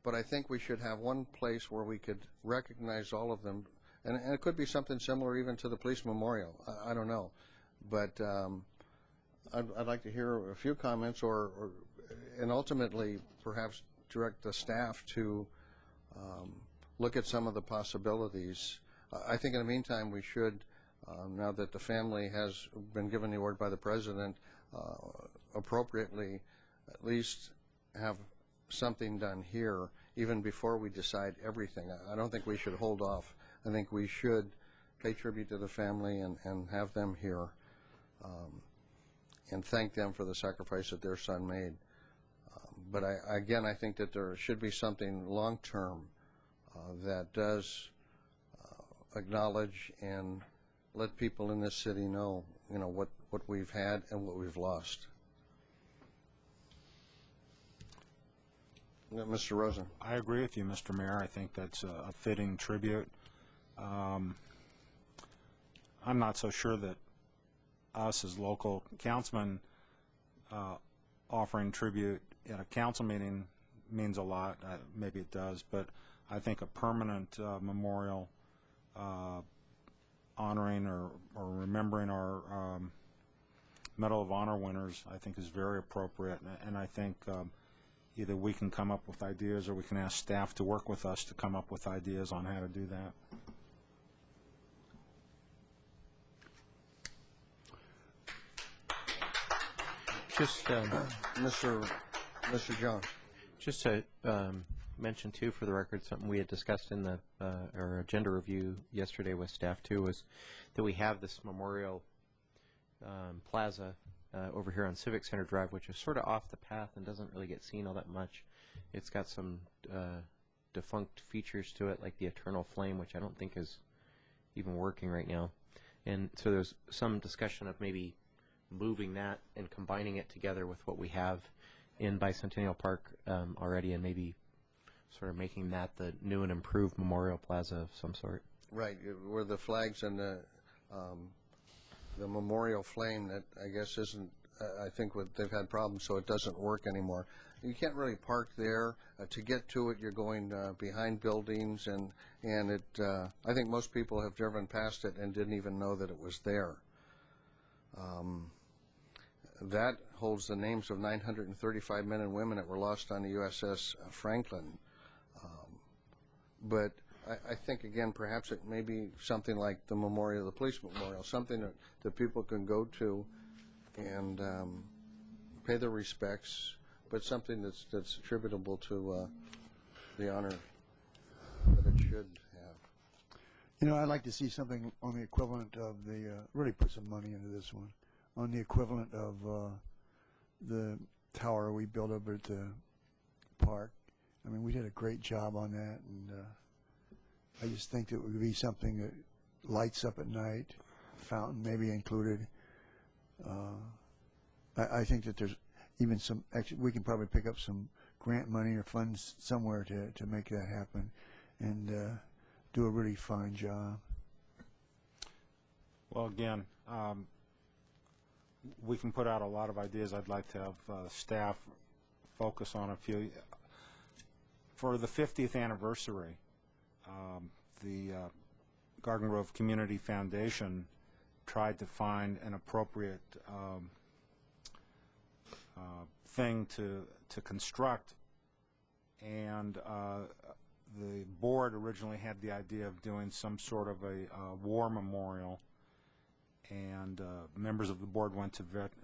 but I think we should have one place where we could recognize all of them, and it could be something similar even to the police memorial. I don't know, but I'd like to hear a few comments, and ultimately perhaps direct the staff to look at some of the possibilities. I think in the meantime we should, now that the family has been given the award by the President, appropriately at least have something done here even before we decide everything. I don't think we should hold off. I think we should pay tribute to the family and have them here and thank them for the sacrifice that their son made. But again, I think that there should be something long-term that does acknowledge and let people in this city know, what we've had and what we've lost. Mr. Rosen. I agree with you, Mr. Mayor. I think that's a fitting tribute. I'm not so sure that us as local councilmen offering tribute at a council meeting means a lot. Maybe it does, but I think a permanent memorial honoring or remembering our Medal of Honor winners, I think, is very appropriate. And I think either we can come up with ideas or we can ask staff to work with us to come up with ideas on how to do that. Just Mr. Jones. Just to mention too, for the record, something we had discussed in the our agenda review yesterday with staff too, was that we have this memorial plaza over here on Civic Center Drive, which is sort of off the path and doesn't really get seen all that much. It's got some defunct features to it, like the Eternal Flame, which I don't think is even working right now. And so there's some discussion of maybe moving that and combining it together with what we have in Bicentennial Park already, and maybe sort of making that the new and improved memorial plaza of some sort. Right, where the flags and the memorial flame that I guess isn't, I think they've had problems, so it doesn't work anymore. You can't really park there. To get to it, you're going behind buildings, and it. I think most people have driven past it and didn't even know that it was there. That holds the names of 935 men and women that were lost on the USS Franklin. But I think, again, perhaps it may be something like the memorial, the police memorial, something that people can go to and pay their respects, but something that's attributable to the honor that it should have. You know, I'd like to see something on the equivalent of the, really put some money into this one, on the equivalent of the tower we built over at the park. I mean, we did a great job on that, and I just think that it would be something that lights up at night, fountain maybe included. I think that there's even some, we can probably pick up some grant money or funds somewhere to make that happen and do a really fine job. Well, again, we can put out a lot of ideas. I'd like to have staff focus on a few. For the 50th anniversary, the Garden Grove Community Foundation tried to find an appropriate thing to construct, and the board originally had the idea of doing some sort of a war memorial, and members of the board went to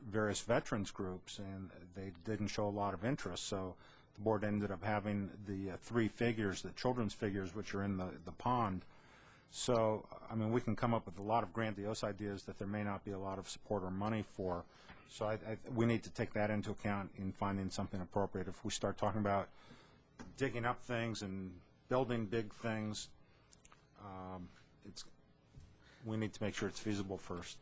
various veterans groups, and they didn't show a lot of interest, so the board ended up having the three figures, the children's figures, which are in the pond. So, I mean, we can come up with a lot of grandiose ideas that there may not be a lot of support or money for. So we need to take that into account in finding something appropriate. If we start talking about digging up things and building big things, we need to make sure it's feasible first.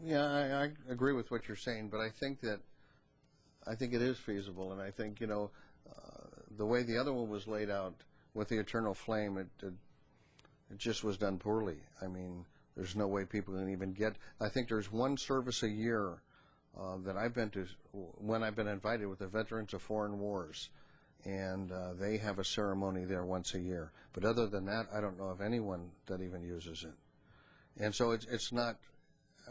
Yeah, I agree with what you're saying, but I think it is feasible, and I think, you know, the way the other one was laid out with the Eternal Flame, it just was done poorly. I mean, there's no way people can even get. I think there's one service a year that I've been to when I've been invited with the Veterans of Foreign Wars, and they have a ceremony there once a year. But other than that, I don't know of anyone that even uses it. And so it's not.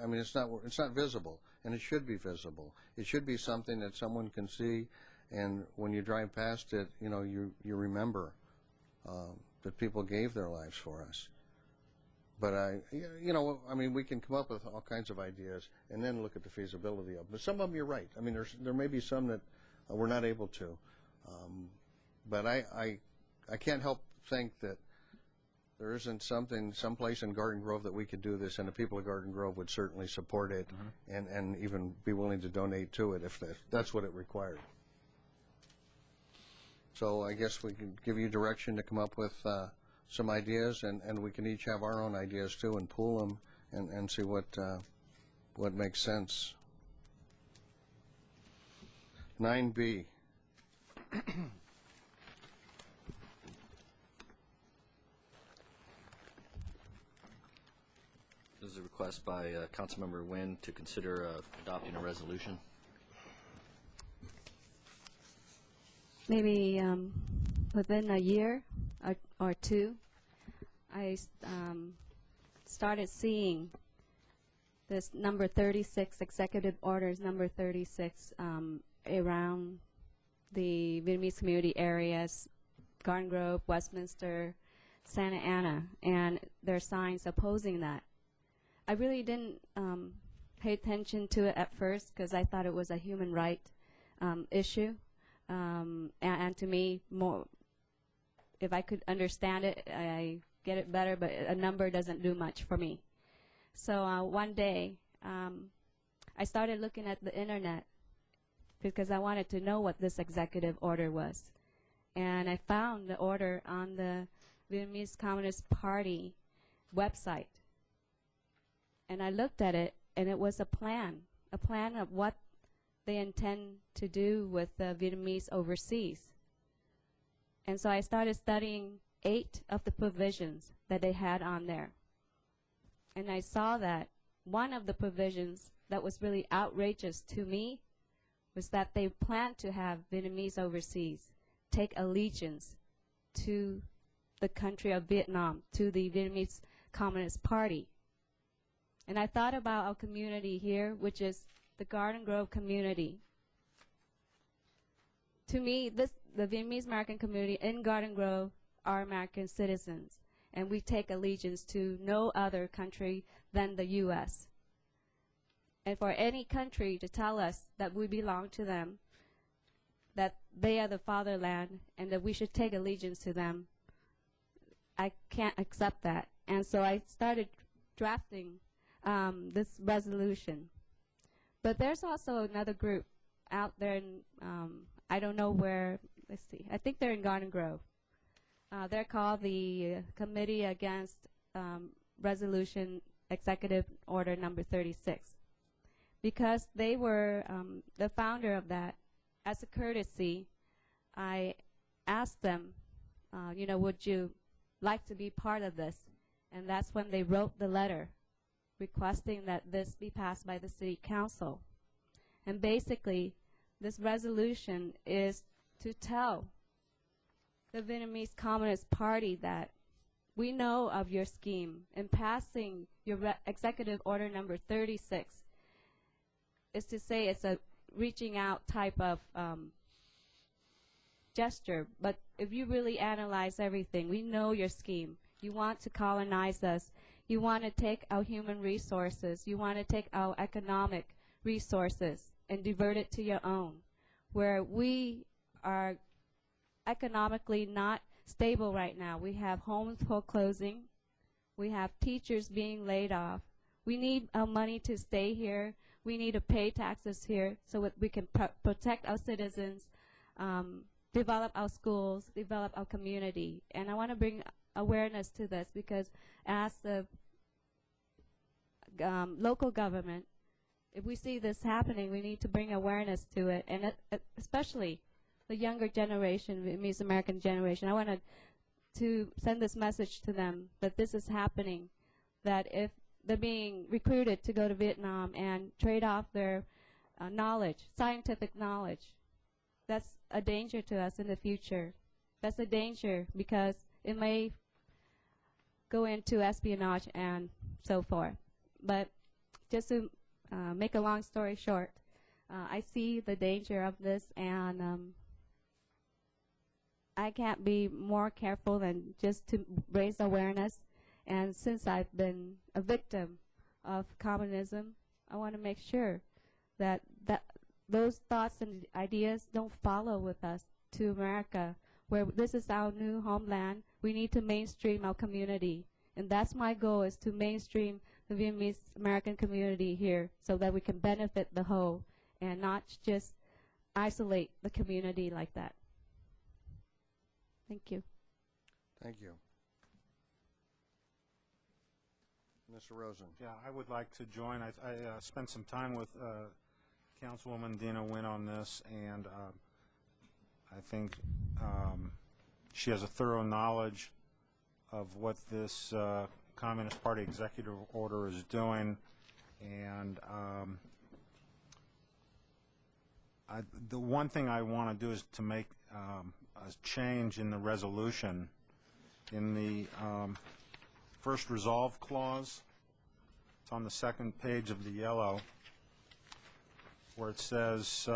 I mean, it's not visible, and it should be visible. It should be something that someone can see, and when you drive past it, you know, you remember that people gave their lives for us. But you know, I mean, we can come up with all kinds of ideas and then look at the feasibility of them. But some of them, you're right. I mean, there may be some that we're not able to. But I can't help think that there isn't someplace in Garden Grove that we could do this, and the people of Garden Grove would certainly support it, and even be willing to donate to it if that's what it required. So I guess we can give you direction to come up with some ideas, and we can each have our own ideas too, and pool them and see what makes sense. 9B. This is a request by Councilmember Nguyen to consider adopting a resolution. maybe within a year or two, I started seeing this number 36, executive orders number 36, around the Vietnamese community areas, Garden Grove, Westminster, Santa Ana, and there are signs opposing that. I really didn't pay attention to it at first because I thought it was a human right issue, and to me, more, if I could understand it, I get it better, but a number doesn't do much for me. So one day, I started looking at the internet because I wanted to know what this executive order was. And I found the order on the Vietnamese Communist Party website. And I looked at it, and it was a plan of what they intend to do with the Vietnamese overseas. And so I started studying 8 of the provisions that they had on there. And I saw that one of the provisions that was really outrageous to me was that they planned to have Vietnamese overseas take allegiance to the country of Vietnam, to the Vietnamese Communist Party. And I thought about our community here, which is the Garden Grove community. To me, the Vietnamese American community in Garden Grove are American citizens, and we take allegiance to no other country than the U.S. And for any country to tell us that we belong to them, that they are the fatherland, and that we should take allegiance to them, I can't accept that. And so I started drafting this resolution. But there's also another group out there in, I don't know where, let's see, I think they're in Garden Grove. They're called the Committee Against Resolution Executive Order number 36. Because they were the founder of that, as a courtesy, I asked them, would you like to be part of this? And that's when they wrote the letter requesting that this be passed by the City Council. And basically, this resolution is to tell the Vietnamese Communist Party that we know of your scheme. In passing your Executive Order number 36 is to say it's a reaching out type of gesture. But if you really analyze everything, we know your scheme. You want to colonize us. You want to take our human resources. You want to take our economic resources and divert it to your own, where we are economically not stable right now. We have homes foreclosing. We have teachers being laid off. We need our money to stay here. We need to pay taxes here so that we can protect our citizens, develop our schools, develop our community. And I want to bring awareness to this because as the local government, if we see this happening, we need to bring awareness to it, and especially the younger generation, Vietnamese American generation. I wanted to send this message to them that this is happening, that if they're being recruited to go to Vietnam and trade off their knowledge, scientific knowledge, that's a danger to us in the future. That's a danger because it may go into espionage and so forth. But just to make a long story short, I see the danger of this, and I can't be more careful than just to raise awareness. And since I've been a victim of communism, I want to make sure that those thoughts and ideas don't follow with us to America, where this is our new homeland. We need to mainstream our community. And that's my goal, is to mainstream the Vietnamese American community here so that we can benefit the whole and not just isolate the community like that. Thank you. Thank you. Mr. Rosen. Yeah, I would like to join. I spent some time with Councilwoman Dina Nguyen on this, and I think she has a thorough knowledge of what this Communist Party executive order is doing, and the one thing I want to do is to make a change in the resolution. In the first resolve clause, it's on the second page of the yellow, where it says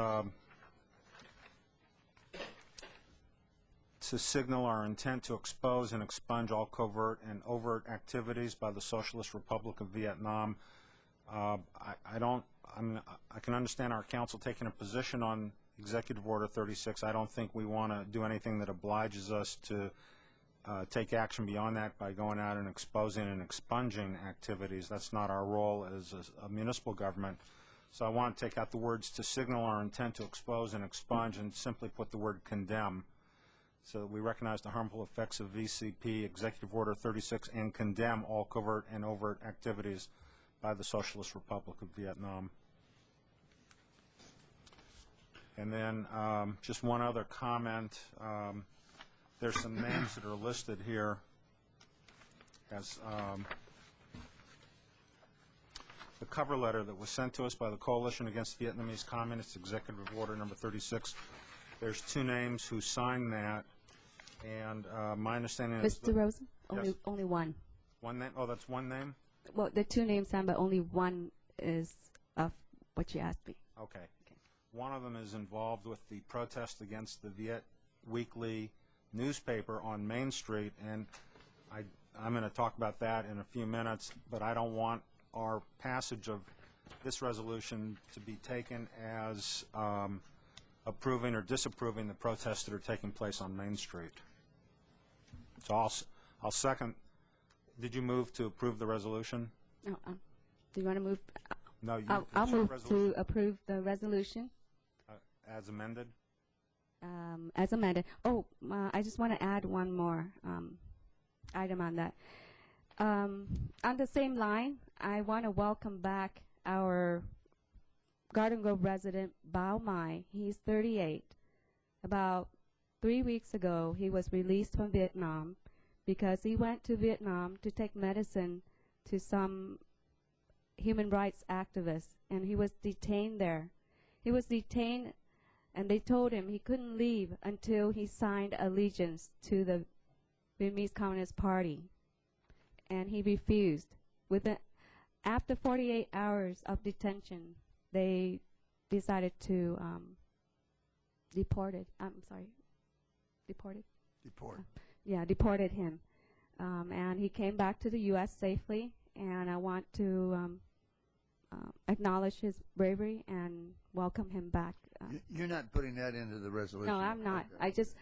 to signal our intent to expose and expunge all covert and overt activities by the Socialist Republic of Vietnam. I can understand our council taking a position on Executive Order 36. I don't think we want to do anything that obliges us to take action beyond that by going out and exposing and expunging activities. That's not our role as a municipal government. So I want to take out the words to signal our intent to expose and expunge and simply put the word condemn, so that we recognize the harmful effects of VCP Executive Order 36 and condemn all covert and overt activities by the Socialist Republic of Vietnam. And then just one other comment. There's some names that are listed here as the cover letter that was sent to us by the Coalition Against Vietnamese Communists, Executive Order number 36. There's two names who signed that, and my understanding is... Mr. Rosen? Yes. Only one. One name? Oh, that's one name? Well, the two names signed, but only one is of what you asked me. Okay. One of them is involved with the protest against the Viet Weekly newspaper on Main Street, and I'm going to talk about that in a few minutes, but I don't want our passage of this resolution to be taken as approving or disapproving the protests that are taking place on Main Street. So I'll second. Did you move to approve the resolution? No. Do you want to move? No, I'll move to approve the resolution. As amended? As amended. Oh, I just want to add one more item on that. On the same line, I want to welcome back our Garden Grove resident, Bao Mai. He's 38. About 3 weeks ago, he was released from Vietnam because he went to Vietnam to take medicine to some human rights activists, and he was detained there. He was detained, and they told him he couldn't leave until he signed allegiance to the Vietnamese Communist Party, and he refused. After 48 hours of detention, they decided to deported him. And he came back to the U.S. safely, and I want to acknowledge his bravery and welcome him back. You're not putting that into the resolution? No, I'm not. Okay. I just,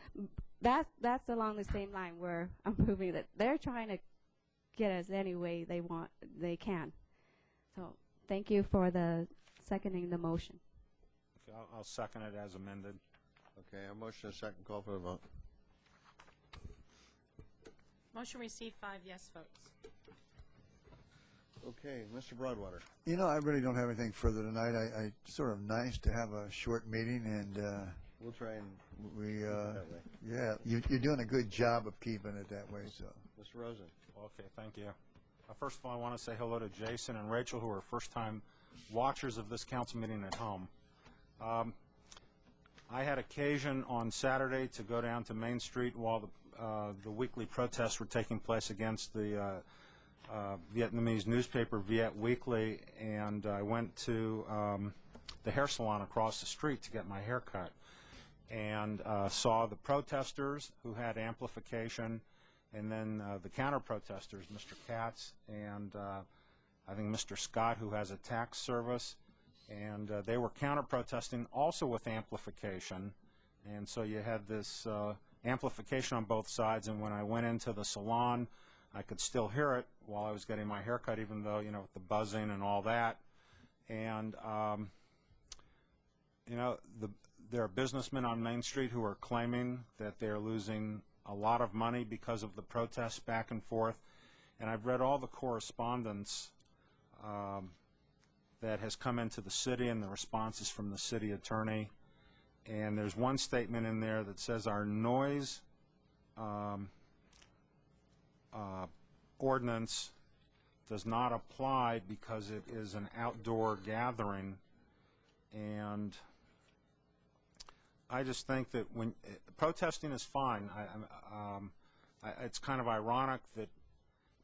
that's along the same line where I'm proving that they're trying to get us any way they can. So thank you for seconding the motion. Okay, I'll second it as amended. Okay, a motion and a second. Call for the vote. Motion received, 5 yes votes. Okay, Mr. Broadwater. You know, I really don't have anything further tonight. I sort of nice to have a short meeting, and we'll try and we that way. yeah, you're doing a good job of keeping it that way. So, Mr. Rosen. Okay, thank you. First of all, I want to say hello to Jason and Rachel, who are first-time watchers of this council meeting at home. I had occasion on Saturday to go down to Main Street while the weekly protests were taking place against the Vietnamese newspaper Viet Weekly, and I went to the hair salon across the street to get my hair cut, and saw the protesters who had amplification, and then the counter-protesters, Mr. Katz and I think Mr. Scott, who has a tax service, and they were counter-protesting also with amplification, and so you had this amplification on both sides, and when I went into the salon, I could still hear it while I was getting my hair cut, even though, you know, with the buzzing and all that. And, you know, there are businessmen on Main Street who are claiming that they're losing a lot of money because of the protests back and forth. And I've read all the correspondence that has come into the city and the responses from the city attorney. And there's one statement in there that says our noise ordinance does not apply because it is an outdoor gathering, and I just think that when protesting is fine. It's kind of ironic that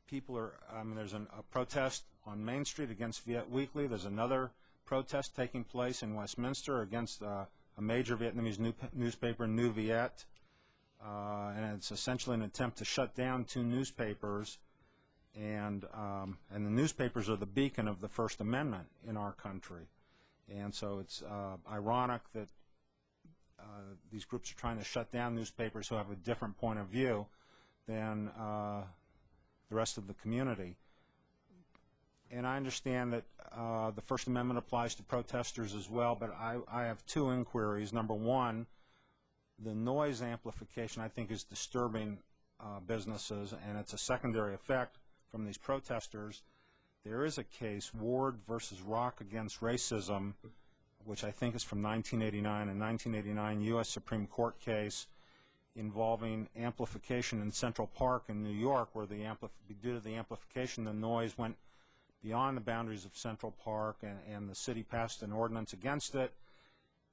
people are. There's a protest on Main Street against Viet Weekly. There's another protest taking place in Westminster against a major Vietnamese newspaper, New Viet, and it's essentially an attempt to shut down two newspapers. And the newspapers are the beacon of the First Amendment in our country. And so it's ironic that these groups are trying to shut down newspapers who have a different point of view than the rest of the community. And I understand that the First Amendment applies to protesters as well, but I have two inquiries. Number one, the noise amplification I think is disturbing businesses, and it's a secondary effect from these protesters. There is a case, Ward versus Rock Against Racism, which I think is from 1989, a 1989 U.S. Supreme Court case involving amplification in Central Park in New York, where due to the amplification, the noise went beyond the boundaries of Central Park, and the city passed an ordinance against it,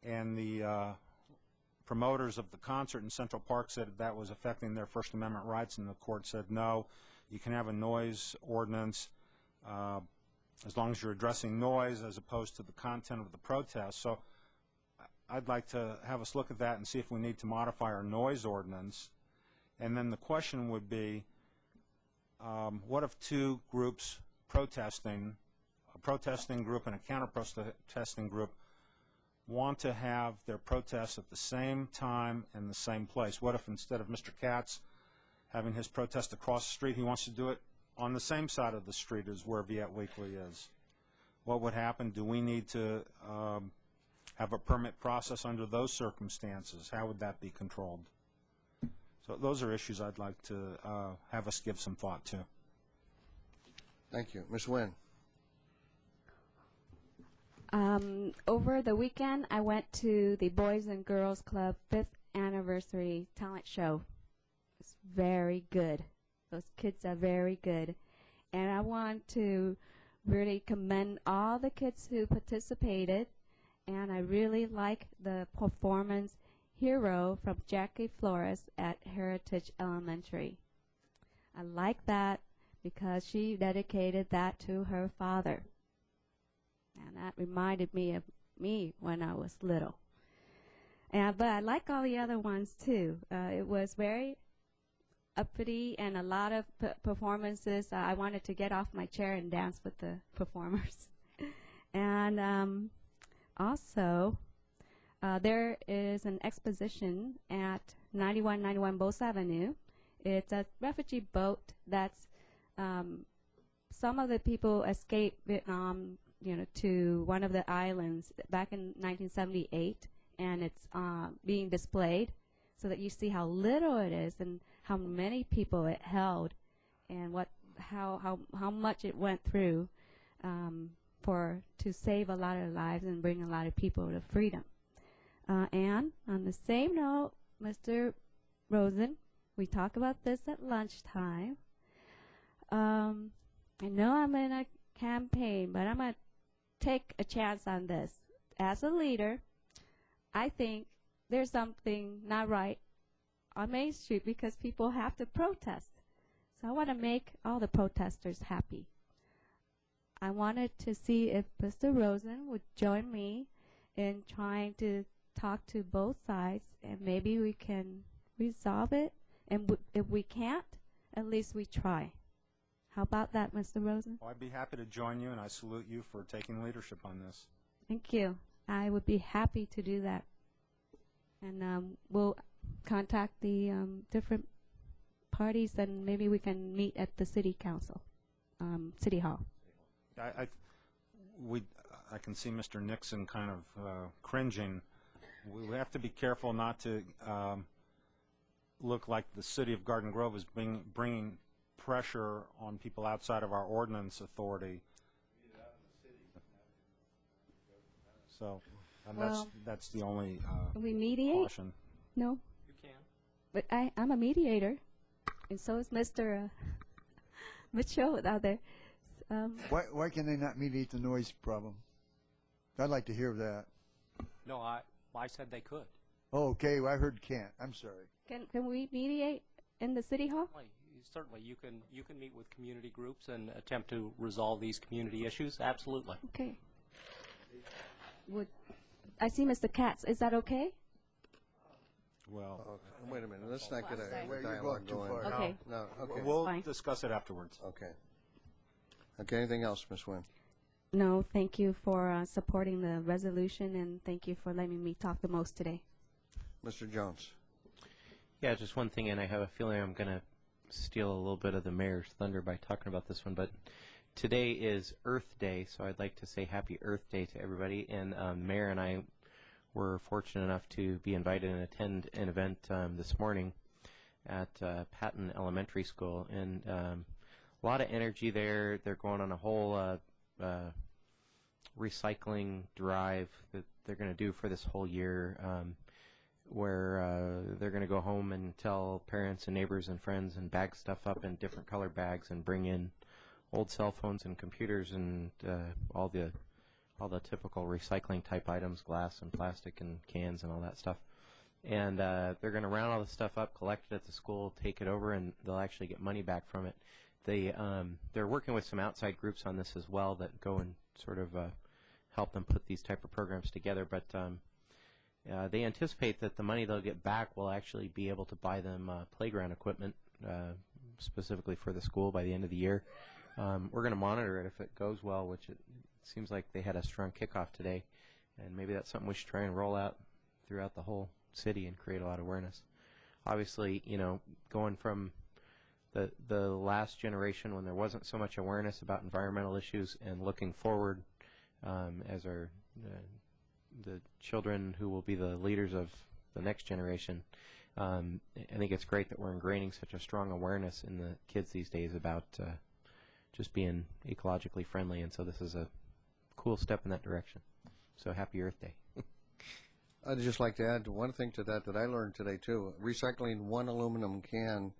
and the promoters of the concert in Central Park said that was affecting their First Amendment rights, and the court said no, you can have a noise ordinance as long as you're addressing noise as opposed to the content of the protest. So I'd like to have us look at that and see if we need to modify our noise ordinance. And then the question would be, what if two groups protesting, a protesting group and a counter-protesting group, want to have their protests at the same time and the same place? What if instead of Mr. Katz having his protest across the street, he wants to do it on the same side of the street as where Viet Weekly is? What would happen? Do we need to have a permit process under those circumstances? How would that be controlled? So those are issues I'd like to have us give some thought to. Thank you. Ms. Nguyen. Over the weekend, I went to the Boys and Girls Club 5th anniversary talent show. It's very good. Those kids are very good. And I want to really commend all the kids who participated. And I really like the performance Hero from Jackie Flores at Heritage Elementary. I like that because she dedicated that to her father. And that reminded me of me when I was little. But I like all the other ones too. It was very uppity and a lot of performances. I wanted to get off my chair and dance with the performers. And also, there is an exposition at 9191 Bose Avenue. It's a refugee boat that's some of the people escaped Vietnam, to one of the islands back in 1978, and it's being displayed so that you see how little it is and how many people it held, and how much it went through to save a lot of lives and bring a lot of people to freedom. And on the same note, Mr. Rosen, we talk about this at lunchtime. I know I'm in a campaign, but I'm going to take a chance on this. As a leader, I think there's something not right on Main Street because people have to protest. So I want to make all the protesters happy. I wanted to see if Mr. Rosen would join me in trying to talk to both sides, and maybe we can resolve it. And if we can't, at least we try. How about that, Mr. Rosen? Well, I'd be happy to join you, and I salute you for taking leadership on this. Thank you. I would be happy to do that. And we'll contact the different parties, and maybe we can meet at the city council, city hall. I can see Mr. Nixon kind of cringing. We have to be careful not to look like the city of Garden Grove is bringing pressure on people outside of our ordinance authority. So that's the only we mediate? caution. No. You can. But I'm a mediator, and so is Mr. Mitchell out there. Why can they not mediate the noise problem? I'd like to hear that. No, I said they could. Oh, okay, well, I heard can't. I'm sorry. Can we mediate in the city hall? Certainly, you can meet with community groups and attempt to resolve these community issues. Absolutely. Okay. I see Mr. Katz. Is that okay? Well, wait a minute. Let's not get a You're dialogue going too going. far. Okay. No, okay. we'll Fine. discuss it afterwards. Okay. Okay, anything else, Ms. Nguyen? No, thank you for supporting the resolution, and thank you for letting me talk the most today. Mr. Jones? Yeah, just one thing, and I have a feeling I'm going to steal a little bit of the mayor's thunder by talking about this one, but today is Earth Day, so I'd like to say Happy Earth Day to everybody, and the mayor and I were fortunate enough to be invited and attend an event this morning at Patton Elementary School, and a lot of energy there. They're going on a whole recycling drive that they're going to do for this whole year, where they're going to go home and tell parents and neighbors and friends and bag stuff up in different colored bags and bring in old cell phones and computers and all the typical recycling type items, glass and plastic and cans and all that stuff. And they're going to round all the stuff up, collect it at the school, take it over, and they'll actually get money back from it. They're working with some outside groups on this as well that go and sort of help them put these type of programs together. But they anticipate that the money they'll get back will actually be able to buy them playground equipment specifically for the school by the end of the year. We're going to monitor it if it goes well, which it seems like they had a strong kickoff today, and maybe that's something we should try and roll out throughout the whole city and create a lot of awareness. Obviously, going from the last generation when there wasn't so much awareness about environmental issues and looking forward as the children who will be the leaders of the next generation, I think it's great that we're ingraining such a strong awareness in the kids these days about just being ecologically friendly, and so this is a cool step in that direction. So happy Earth Day. I'd just like to add one thing to that I learned today too. Recycling one aluminum can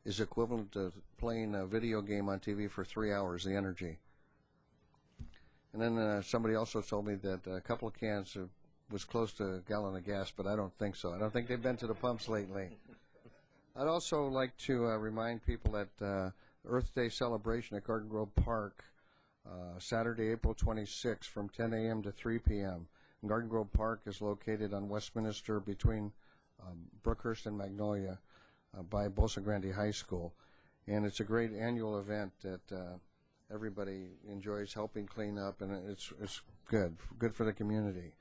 is equivalent to playing a video game on TV for 3 hours, the energy. And then somebody also told me that a couple of cans was close to a gallon of gas, but I don't think so. I don't think they've been to the pumps lately. I'd also like to remind people that Earth Day celebration at Garden Grove Park, Saturday, April 26th from 10 a.m. to 3 p.m. Garden Grove Park is located on Westminster between Brookhurst and Magnolia by Bosa Grande High School. And it's a great annual event that everybody enjoys helping clean up, and it's good for the community.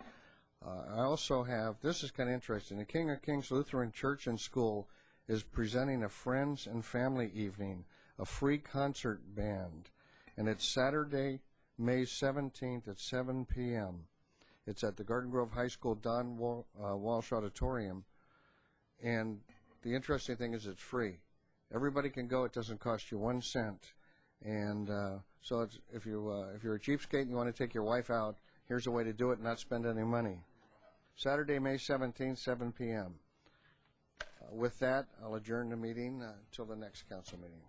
I also have, this is kind of interesting, the King of Kings Lutheran Church and School is presenting a Friends and Family Evening, a free concert band, and it's Saturday, May 17th at 7 p.m. It's at the Garden Grove High School Don Walsh Auditorium, and the interesting thing is it's free. Everybody can go. It doesn't cost you 1 cent. And so if you're a cheapskate and you want to take your wife out, here's a way to do it and not spend any money. Saturday, May 17th, 7 p.m. With that, I'll adjourn the meeting until the next council meeting.